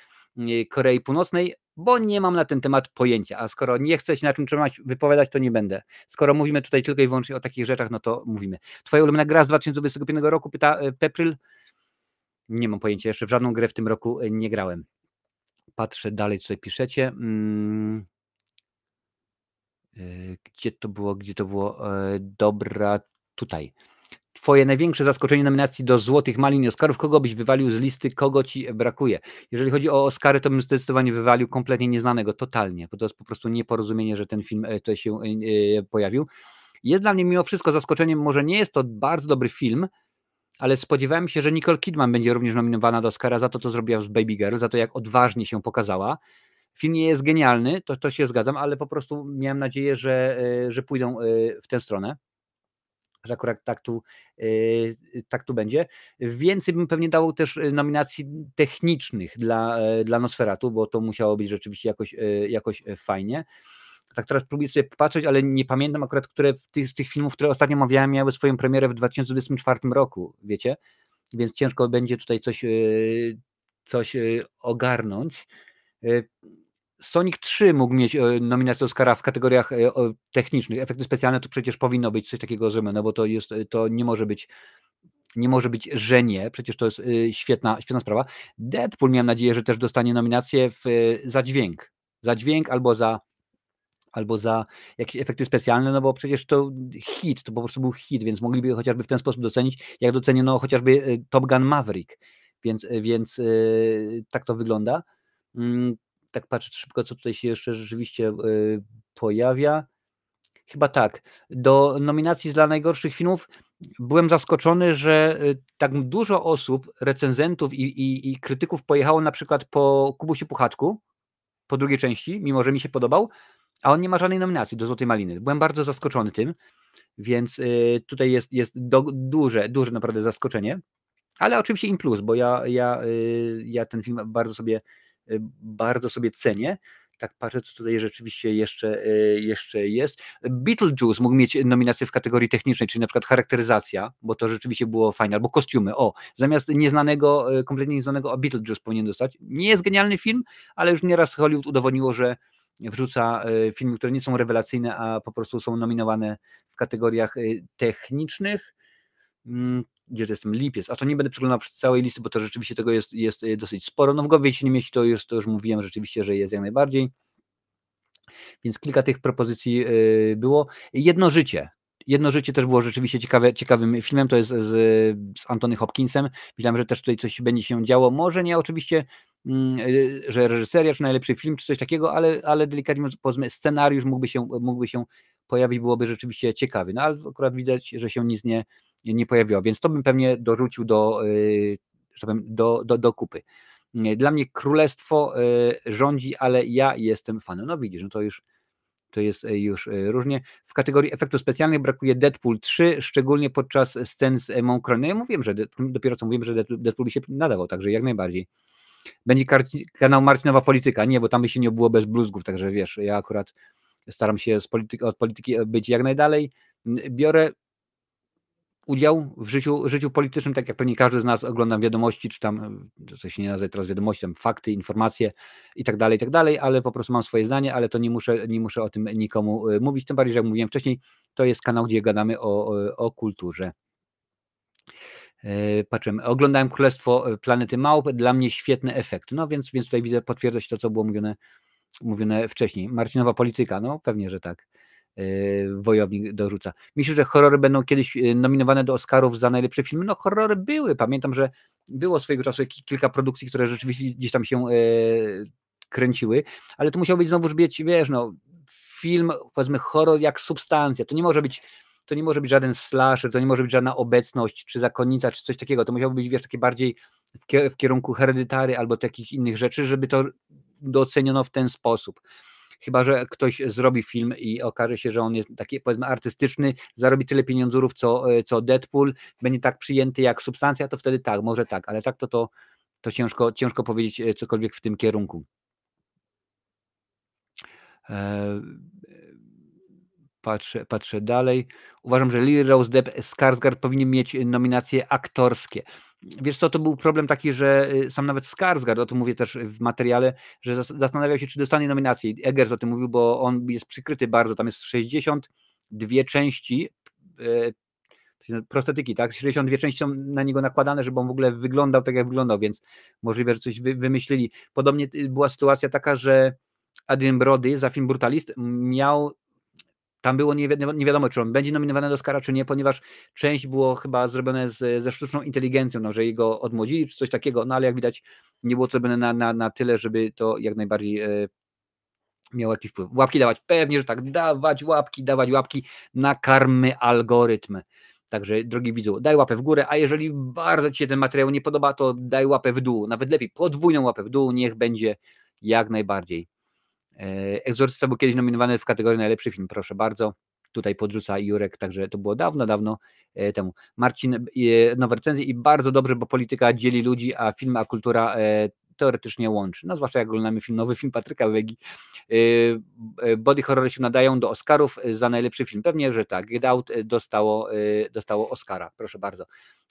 Korei Północnej, bo nie mam na ten temat pojęcia, a skoro nie chcę się na czym wypowiadać, to nie będę. Skoro mówimy tutaj tylko i wyłącznie o takich rzeczach, no to mówimy. Twoja ulubiona gra z 2025 roku, pyta Pepryl. Nie mam pojęcia, jeszcze w żadną grę w tym roku nie grałem. Patrzę dalej, co piszecie. Gdzie to było? Dobra, tutaj. Twoje największe zaskoczenie nominacji do Złotych Malin i Oscarów, kogo byś wywalił z listy, kogo Ci brakuje? Jeżeli chodzi o Oscary, to bym zdecydowanie wywalił kompletnie nieznanego, totalnie, bo to jest po prostu nieporozumienie, że ten film to się pojawił. Jest dla mnie mimo wszystko zaskoczeniem, może nie jest to bardzo dobry film, ale spodziewałem się, że Nicole Kidman będzie również nominowana do Oscara za to, co zrobiła z Baby Girl, za to, jak odważnie się pokazała. Film nie jest genialny, to się zgadzam, ale po prostu miałem nadzieję, że pójdą w tę stronę, że akurat tak tu będzie. Więcej bym pewnie dał też nominacji technicznych dla Nosferatu, bo to musiało być rzeczywiście jakoś fajnie. Tak teraz próbuję sobie popatrzeć, ale nie pamiętam akurat, które z tych filmów, które ostatnio omawiałem, miały swoją premierę w 2024 roku, wiecie? Więc ciężko będzie tutaj coś ogarnąć. Sonic 3 mógł mieć nominację Oscara w kategoriach technicznych. Efekty specjalne to przecież powinno być coś takiego zrobione, no bo to nie może być, że nie. Przecież to jest świetna sprawa. Deadpool miałem nadzieję, że też dostanie nominację za dźwięk. Za dźwięk albo za jakieś efekty specjalne, no bo przecież to po prostu był hit, więc mogliby chociażby w ten sposób docenić, jak doceniono chociażby Top Gun Maverick. Więc tak to wygląda. Tak patrzę szybko, co tutaj się jeszcze rzeczywiście pojawia. Chyba tak. Do nominacji dla najgorszych filmów byłem zaskoczony, że tak dużo osób, recenzentów i krytyków pojechało na przykład po Kubusiu Puchatku, po drugiej części, mimo że mi się podobał, a on nie ma żadnej nominacji do Złotej Maliny. Byłem bardzo zaskoczony tym, więc tutaj jest duże naprawdę zaskoczenie, ale oczywiście im plus, bo ja ten film bardzo sobie cenię. Tak patrzę, co tutaj rzeczywiście jeszcze jest. Beetlejuice mógł mieć nominację w kategorii technicznej, czyli na przykład charakteryzacja, bo to rzeczywiście było fajne, albo kostiumy. Zamiast kompletnie nieznanego, a Beetlejuice powinien dostać. Nie jest genialny film, ale już nieraz Hollywood udowodniło, że wrzuca filmy, które nie są rewelacyjne, a po prostu są nominowane w kategoriach technicznych. Gdzie to jest ten lipiec, a to nie będę przeglądał całej listy, bo to rzeczywiście tego jest dosyć sporo. No w głowie się nie mieści, to już mówiłem rzeczywiście, że jest jak najbardziej. Więc kilka tych propozycji było. Jedno życie. Jedno życie też było rzeczywiście ciekawym filmem, to jest z Anthony Hopkinsem. Myślałem, że też tutaj coś będzie się działo. Może nie oczywiście, że reżyseria, czy najlepszy film, czy coś takiego, ale delikatnie mówiąc, powiedzmy, scenariusz mógłby się pojawić, byłoby rzeczywiście ciekawy. No ale akurat widać, że się nic nie pojawiło, więc to bym pewnie dorzucił do kupy. Dla mnie Królestwo rządzi, ale ja jestem fanem. No widzisz, no to jest już różnie. W kategorii efektów specjalnych brakuje Deadpool 3, szczególnie podczas scen z Emą Crane. No ja mówiłem, dopiero co mówiłem, że Deadpool by się nadawał, także jak najbardziej. Będzie kanał Marcinowa Polityka. Nie, bo tam by się nie obyło bez bluzgów, także wiesz, ja akurat staram się od polityki być jak najdalej. Biorę udział w życiu politycznym, tak jak pewnie każdy z nas. Oglądam wiadomości, czy tam, co się nie nazywa teraz wiadomości, tam fakty, informacje i tak dalej, ale po prostu mam swoje zdanie, ale to nie muszę o tym nikomu mówić, tym bardziej, że jak mówiłem wcześniej, to jest kanał, gdzie gadamy o kulturze. Patrzymy. Oglądałem Królestwo Planety Małp, dla mnie świetny efekt. No więc tutaj widzę, potwierdza się to, co było mówione wcześniej. Marcinowa Polityka, no pewnie, że tak. Wojownik dorzuca. Myślę, że horrory będą kiedyś nominowane do Oscarów za najlepsze filmy. No horrory były. Pamiętam, że było swojego czasu kilka produkcji, które rzeczywiście gdzieś tam się kręciły, ale to musiał być znowu być, wiesz, no film, powiedzmy horror jak substancja. To nie może być żaden slasher, to nie może być żadna obecność, czy zakonnica, czy coś takiego. To musiało być, wiesz, takie bardziej w kierunku Hereditary albo takich innych rzeczy, żeby to doceniono w ten sposób. chyba że ktoś zrobi film i okaże się, że on jest taki, powiedzmy, artystyczny, zarobi tyle pieniądzurów, co Deadpool, będzie tak przyjęty jak Substancja, to wtedy tak, może tak, ale tak to ciężko powiedzieć cokolwiek w tym kierunku. Patrzę dalej. Uważam, że Lily Rose Depp, Skarsgård powinien mieć nominacje aktorskie. Wiesz co, to był problem taki, że sam nawet Skarsgård, o tym mówię też w materiale, że zastanawiał się, czy dostanie nominację. Eggers o tym mówił, bo on jest przykryty bardzo, tam jest 62 części prostetyki, tak? 62 części są na niego nakładane, żeby on w ogóle wyglądał tak, jak wyglądał, więc możliwe, że coś wymyślili. Podobnie była sytuacja taka, że Adrien Brody za film Brutalist miał, tam było nie wiadomo, czy on będzie nominowany do Oscara, czy nie, ponieważ część było chyba zrobione ze sztuczną inteligencją, no, że jego odmłodzili, czy coś takiego, no ale jak widać, nie było to zrobione na tyle, żeby to jak najbardziej miało jakiś wpływ. Łapki dawać, pewnie, że tak, dawać łapki, nakarmy algorytm. Także, drogi widzu, daj łapę w górę, a jeżeli bardzo Ci się ten materiał nie podoba, to daj łapę w dół, nawet lepiej, podwójną łapę w dół, niech będzie jak najbardziej. Egzorcysta był kiedyś nominowany w kategorii najlepszy film, proszę bardzo. Tutaj podrzuca Jurek, także to było dawno temu. Marcin, nowe recenzje i bardzo dobrze, bo polityka dzieli ludzi, a film, a kultura teoretycznie łączy. No zwłaszcza jak oglądamy nowy film Patryka Wegi. Body horrory się nadają do Oscarów za najlepszy film. Pewnie, że tak. Get Out dostało Oscara, proszę bardzo.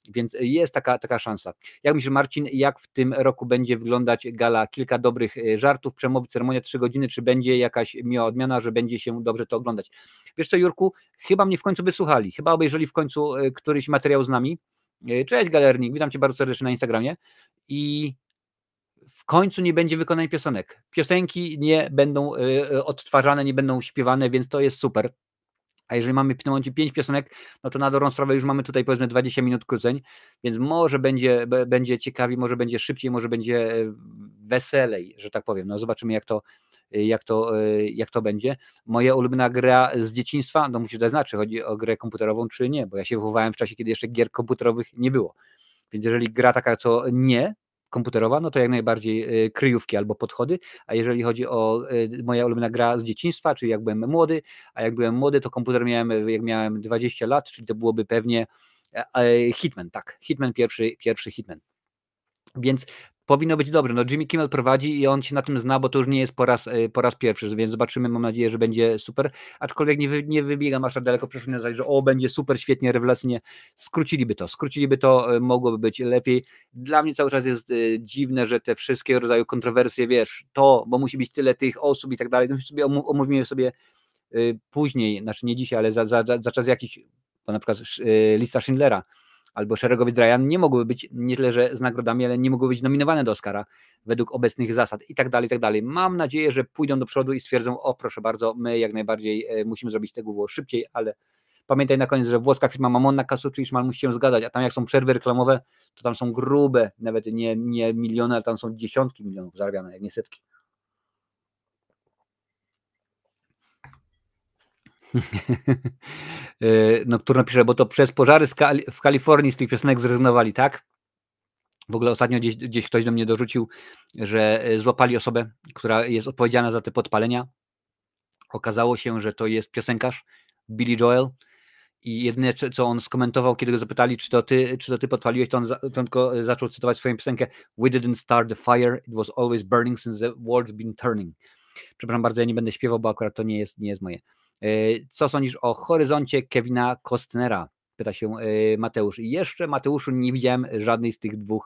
Więc jest taka szansa. Jak myślisz, Marcin, jak w tym roku będzie wyglądać gala? Kilka dobrych żartów, przemowy, ceremonia 3 godziny, czy będzie jakaś miła odmiana, że będzie się dobrze to oglądać? Wiesz co, Jurku, chyba mnie w końcu wysłuchali, chyba obejrzeli w końcu któryś materiał z nami. Cześć Galernik, witam Cię bardzo serdecznie na Instagramie i w końcu nie będzie wykonań piosenek. Piosenki nie będą odtwarzane, nie będą śpiewane, więc to jest super. A jeżeli mamy w tym momencie 5 piosenek, no to na dobrą sprawę już mamy tutaj powiedzmy 20 minut króceń, więc może będzie ciekawiej, może będzie szybciej, może będzie weselej, że tak powiem. No zobaczymy jak to będzie. Moja ulubiona gra z dzieciństwa, no musisz dać czy chodzi o grę komputerową, czy nie, bo ja się wychowałem w czasie, kiedy jeszcze gier komputerowych nie było. Więc jeżeli gra taka, co nie komputerowa, no to jak najbardziej kryjówki albo podchody, a jeżeli chodzi o moja ulubiona gra z dzieciństwa, czyli jak byłem młody, a jak byłem młody, to komputer miałem, jak miałem 20 lat, czyli to byłoby pewnie Hitman, tak, Hitman, pierwszy Hitman. Więc powinno być dobrze. No Jimmy Kimmel prowadzi i on się na tym zna, bo to już nie jest po raz pierwszy, więc zobaczymy, mam nadzieję, że będzie super, aczkolwiek nie wybiegam aż tak daleko, proszę nie że będzie super, świetnie, rewelacyjnie, skróciliby to, mogłoby być lepiej. Dla mnie cały czas jest dziwne, że te wszystkie rodzaju kontrowersje, wiesz, bo musi być tyle tych osób i tak dalej, no sobie omówimy sobie później, znaczy nie dzisiaj, ale za czas jakiś, bo na przykład lista Schindlera albo Szeregowiec Ryan nie mogły być, nie tyle, że z nagrodami, ale nie mogły być nominowane do Oscara według obecnych zasad i tak dalej, i tak dalej. Mam nadzieję, że pójdą do przodu i stwierdzą, o proszę bardzo, my jak najbardziej musimy zrobić tego było szybciej, ale pamiętaj na koniec, że włoska firma Mamonna Kasucci musi się zgadać, a tam jak są przerwy reklamowe, to tam są grube, nawet nie miliony, ale tam są dziesiątki milionów zarabiane, jak nie setki. Nocturno pisze, bo to przez pożary w Kalifornii z tych piosenek zrezygnowali, tak? W ogóle ostatnio gdzieś ktoś do mnie dorzucił, że złapali osobę, która jest odpowiedzialna za te podpalenia. Okazało się, że to jest piosenkarz Billy Joel i jedyne, co on skomentował, kiedy go zapytali, czy to ty podpaliłeś, to on tylko zaczął cytować swoją piosenkę We didn't start the fire, it was always burning since the world's been turning. Przepraszam bardzo, ja nie będę śpiewał, bo akurat to nie jest moje. Co sądzisz o Horyzoncie Kevina Costnera? Pyta się Mateusz. I jeszcze, Mateuszu, nie widziałem żadnej z tych 2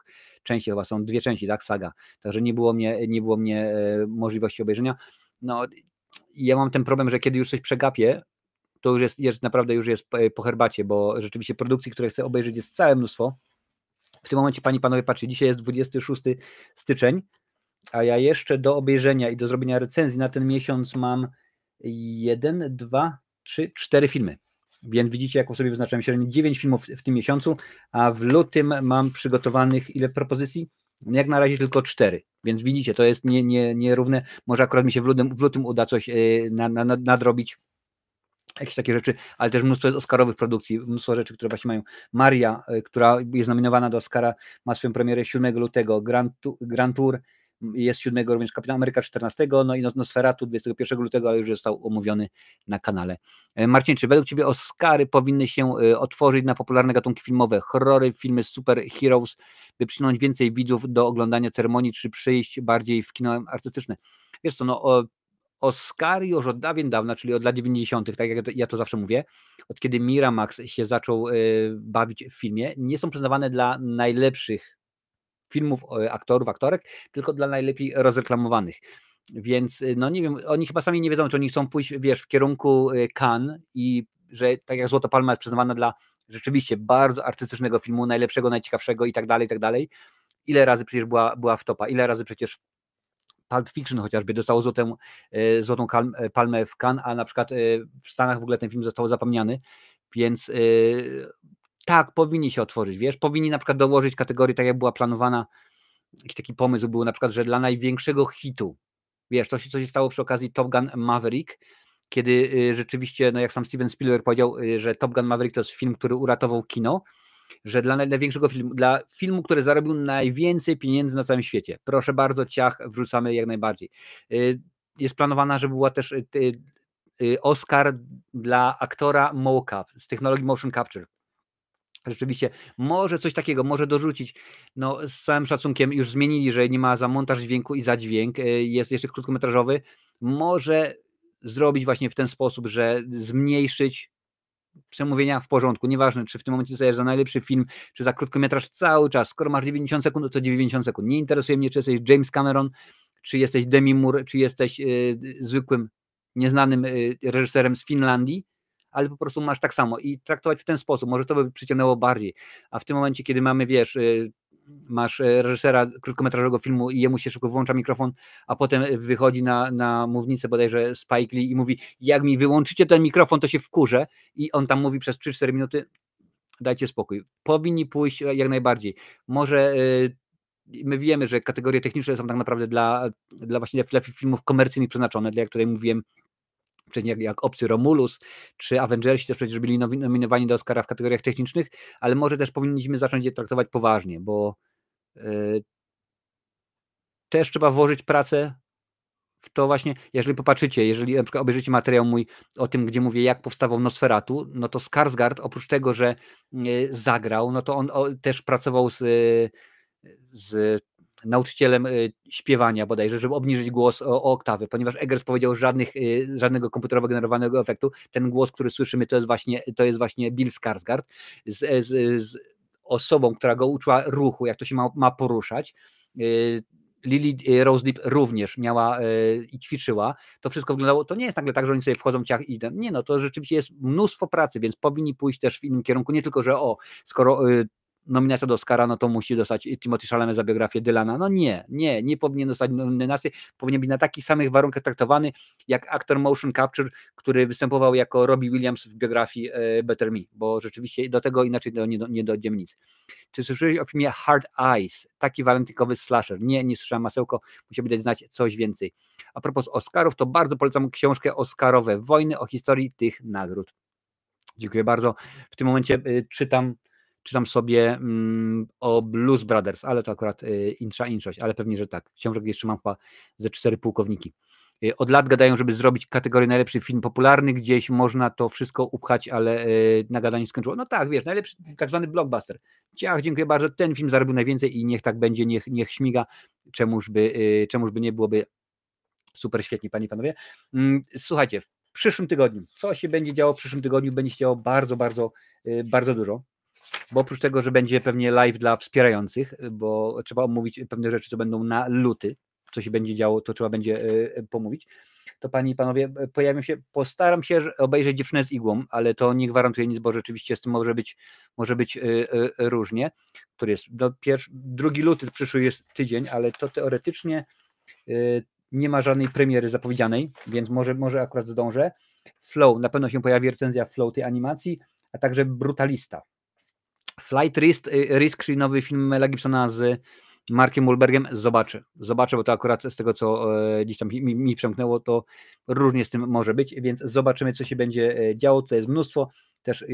części, chyba są 2 części, tak, saga. Także nie było mnie możliwości obejrzenia. No, ja mam ten problem, że kiedy już coś przegapię, to już jest naprawdę po herbacie, bo rzeczywiście produkcji, które chcę obejrzeć, jest całe mnóstwo. W tym momencie, panie i panowie, patrzcie, dzisiaj jest 26 styczeń, a ja jeszcze do obejrzenia i do zrobienia recenzji na ten miesiąc mam 1, 2, 3, 4 filmy. Więc widzicie, jaką sobie wyznaczyłem średnio 9 filmów w tym miesiącu, a w lutym mam przygotowanych ile propozycji? Jak na razie tylko 4. Więc widzicie, to jest nierówne. Może akurat mi się w lutym uda coś nadrobić, jakieś takie rzeczy, ale też mnóstwo jest oscarowych produkcji, mnóstwo rzeczy, które właśnie mają. Maria, która jest nominowana do Oscara, ma swoją premierę 7 lutego, Grand Tour jest 7 również Kapitan Ameryka 14, no i Nosferatu 21 lutego, ale już został omówiony na kanale. Marcin, czy według Ciebie Oscary powinny się otworzyć na popularne gatunki filmowe, horrory, filmy superheroes, by przyciągnąć więcej widzów do oglądania ceremonii, czy przyjść bardziej w kino artystyczne? Wiesz co, no Oscary już od dawien dawna, czyli od lat 90., tak jak ja to zawsze mówię, od kiedy Miramax się zaczął bawić w filmie, nie są przyznawane dla najlepszych filmów, aktorów, aktorek, tylko dla najlepiej rozreklamowanych. Więc no nie wiem, oni chyba sami nie wiedzą, czy oni chcą pójść, wiesz, w kierunku Cannes i że tak jak Złota Palma jest przyznawana dla rzeczywiście bardzo artystycznego filmu, najlepszego, najciekawszego i tak dalej. Ile razy przecież była w topa, ile razy przecież Pulp Fiction chociażby dostało złotą palmę w Cannes, a na przykład w Stanach w ogóle ten film został zapomniany, więc tak, powinni się otworzyć, wiesz, powinni na przykład dołożyć kategorię, tak jak była planowana, jakiś taki pomysł był na przykład, że dla największego hitu, wiesz, to się stało przy okazji Top Gun Maverick, kiedy rzeczywiście, no jak sam Steven Spielberg powiedział, że Top Gun Maverick to jest film, który uratował kino, że dla największego filmu, dla filmu, który zarobił najwięcej pieniędzy na całym świecie. Proszę bardzo, ciach, wrzucamy jak najbardziej. Jest planowana, żeby była też Oscar dla aktora mocap z technologii motion capture. Rzeczywiście, może coś takiego, może dorzucić. No, z całym szacunkiem już zmienili, że nie ma za montaż dźwięku i za dźwięk, jest jeszcze krótkometrażowy. Może zrobić właśnie w ten sposób, że zmniejszyć przemówienia w porządku. Nieważne, czy w tym momencie dostajesz za najlepszy film, czy za krótkometraż cały czas. Skoro masz 90 sekund, to 90 sekund. Nie interesuje mnie, czy jesteś James Cameron, czy jesteś Demi Moore, czy jesteś zwykłym, nieznanym reżyserem z Finlandii, ale po prostu masz tak samo i traktować w ten sposób. Może to by przyciągnęło bardziej. A w tym momencie, kiedy mamy, wiesz, masz reżysera krótkometrażowego filmu i jemu się szybko włącza mikrofon, a potem wychodzi na mównicę bodajże Spike Lee i mówi, jak mi wyłączycie ten mikrofon, to się wkurzę, i on tam mówi przez 3-4 minuty, dajcie spokój. Powinni pójść jak najbardziej. Może my wiemy, że kategorie techniczne są tak naprawdę dla właśnie dla filmów komercyjnych przeznaczone, jak tutaj mówiłem, jak Obcy Romulus, czy Avengersi też przecież byli nominowani do Oscara w kategoriach technicznych, ale może też powinniśmy zacząć je traktować poważnie, bo też trzeba włożyć pracę w to właśnie, jeżeli popatrzycie, jeżeli na przykład obejrzycie materiał mój o tym, gdzie mówię, jak powstawał Nosferatu, no to Skarsgård, oprócz tego, że zagrał, no to on też pracował z nauczycielem śpiewania bodajże, żeby obniżyć głos o oktawę, ponieważ Eggers powiedział żadnego komputerowo generowanego efektu. Ten głos, który słyszymy, to jest właśnie Bill Skarsgård z osobą, która go uczyła ruchu, jak to się ma poruszać. Lily Rose Depp również miała i ćwiczyła. To wszystko wyglądało, to nie jest nagle tak, że oni sobie wchodzą ciach i nie, no to rzeczywiście jest mnóstwo pracy, więc powinni pójść też w innym kierunku, nie tylko, że skoro nominacja do Oscara, no to musi dostać Timothée Chalamet za biografię Dylana. No nie powinien dostać nominacji, powinien być na takich samych warunkach traktowany jak aktor motion capture, który występował jako Robbie Williams w biografii Better Me, bo rzeczywiście do tego inaczej nie dojdziemy nic. Czy słyszałeś o filmie Hard Eyes? Taki walentynkowy slasher. Nie słyszałem, masełko, musiałby znać coś więcej. A propos Oscarów, to bardzo polecam książkę Oscarowe Wojny o historii tych nagród. Dziękuję bardzo. W tym momencie czytam sobie o Blues Brothers, ale to akurat inszość, ale pewnie, że tak. Książek jeszcze mam chyba ze 4 pułkowniki. Od lat gadają, żeby zrobić kategorię najlepszy film popularny, gdzieś można to wszystko upchać, ale na gadaniu skończyło. No tak, wiesz, najlepszy tak zwany blockbuster. Ciach, dziękuję bardzo, ten film zarobił najwięcej i niech tak będzie, niech śmiga, czemuż by nie byłoby super świetnie, panie i panowie. Słuchajcie, w przyszłym tygodniu, co się będzie działo w przyszłym tygodniu? Będzie się działo bardzo, bardzo, bardzo dużo, bo oprócz tego, że będzie pewnie live dla wspierających, bo trzeba omówić pewne rzeczy, co będą na luty, co się będzie działo, to trzeba będzie pomówić, to panie i panowie pojawią się, postaram się obejrzeć Dziewczynę z igłą, ale to nie gwarantuje nic, bo rzeczywiście z tym może być różnie, który jest, 2 luty przyszły jest tydzień, ale to teoretycznie nie ma żadnej premiery zapowiedzianej, więc może akurat zdążę. Flow, na pewno się pojawi recenzja Flow tej animacji, a także Brutalista. Flight Risk, czyli nowy film Mela Gibsona z Markiem Wahlbergiem, zobaczę, bo to akurat z tego, co gdzieś tam mi przemknęło, to różnie z tym może być, więc zobaczymy, co się będzie działo. To jest mnóstwo też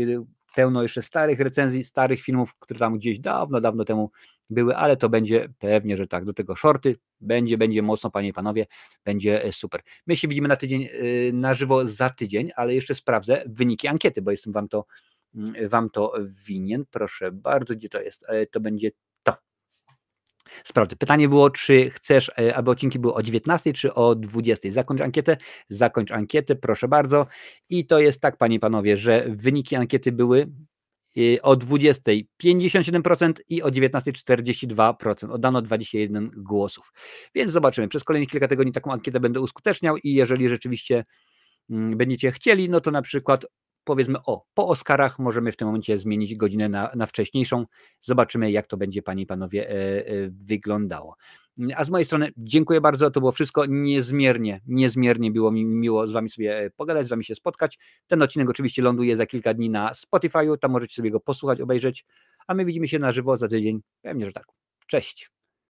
pełno jeszcze starych recenzji, starych filmów, które tam gdzieś dawno, dawno temu były, ale to będzie pewnie, że tak. Do tego shorty będzie mocno, panie i panowie, będzie super. My się widzimy na tydzień na żywo za tydzień, ale jeszcze sprawdzę wyniki ankiety, bo jestem wam to winien. Proszę bardzo, gdzie to jest? To będzie to. Sprawdzę. Pytanie było, czy chcesz, aby odcinki były o 19 czy o 20? Zakończ ankietę, proszę bardzo. I to jest tak, panie i panowie, że wyniki ankiety były o 20 57% i o 19 42%. Oddano 21 głosów. Więc zobaczymy. Przez kolejnych kilka tygodni taką ankietę będę uskuteczniał i jeżeli rzeczywiście będziecie chcieli, no to na przykład powiedzmy po Oscarach możemy w tym momencie zmienić godzinę na wcześniejszą. Zobaczymy, jak to będzie, panie i panowie, wyglądało. A z mojej strony dziękuję bardzo, to było wszystko. Niezmiernie było mi miło z wami sobie pogadać, z wami się spotkać. Ten odcinek oczywiście ląduje za kilka dni na Spotify'u, tam możecie sobie go posłuchać, obejrzeć, a my widzimy się na żywo za tydzień. Pewnie, że tak. Cześć.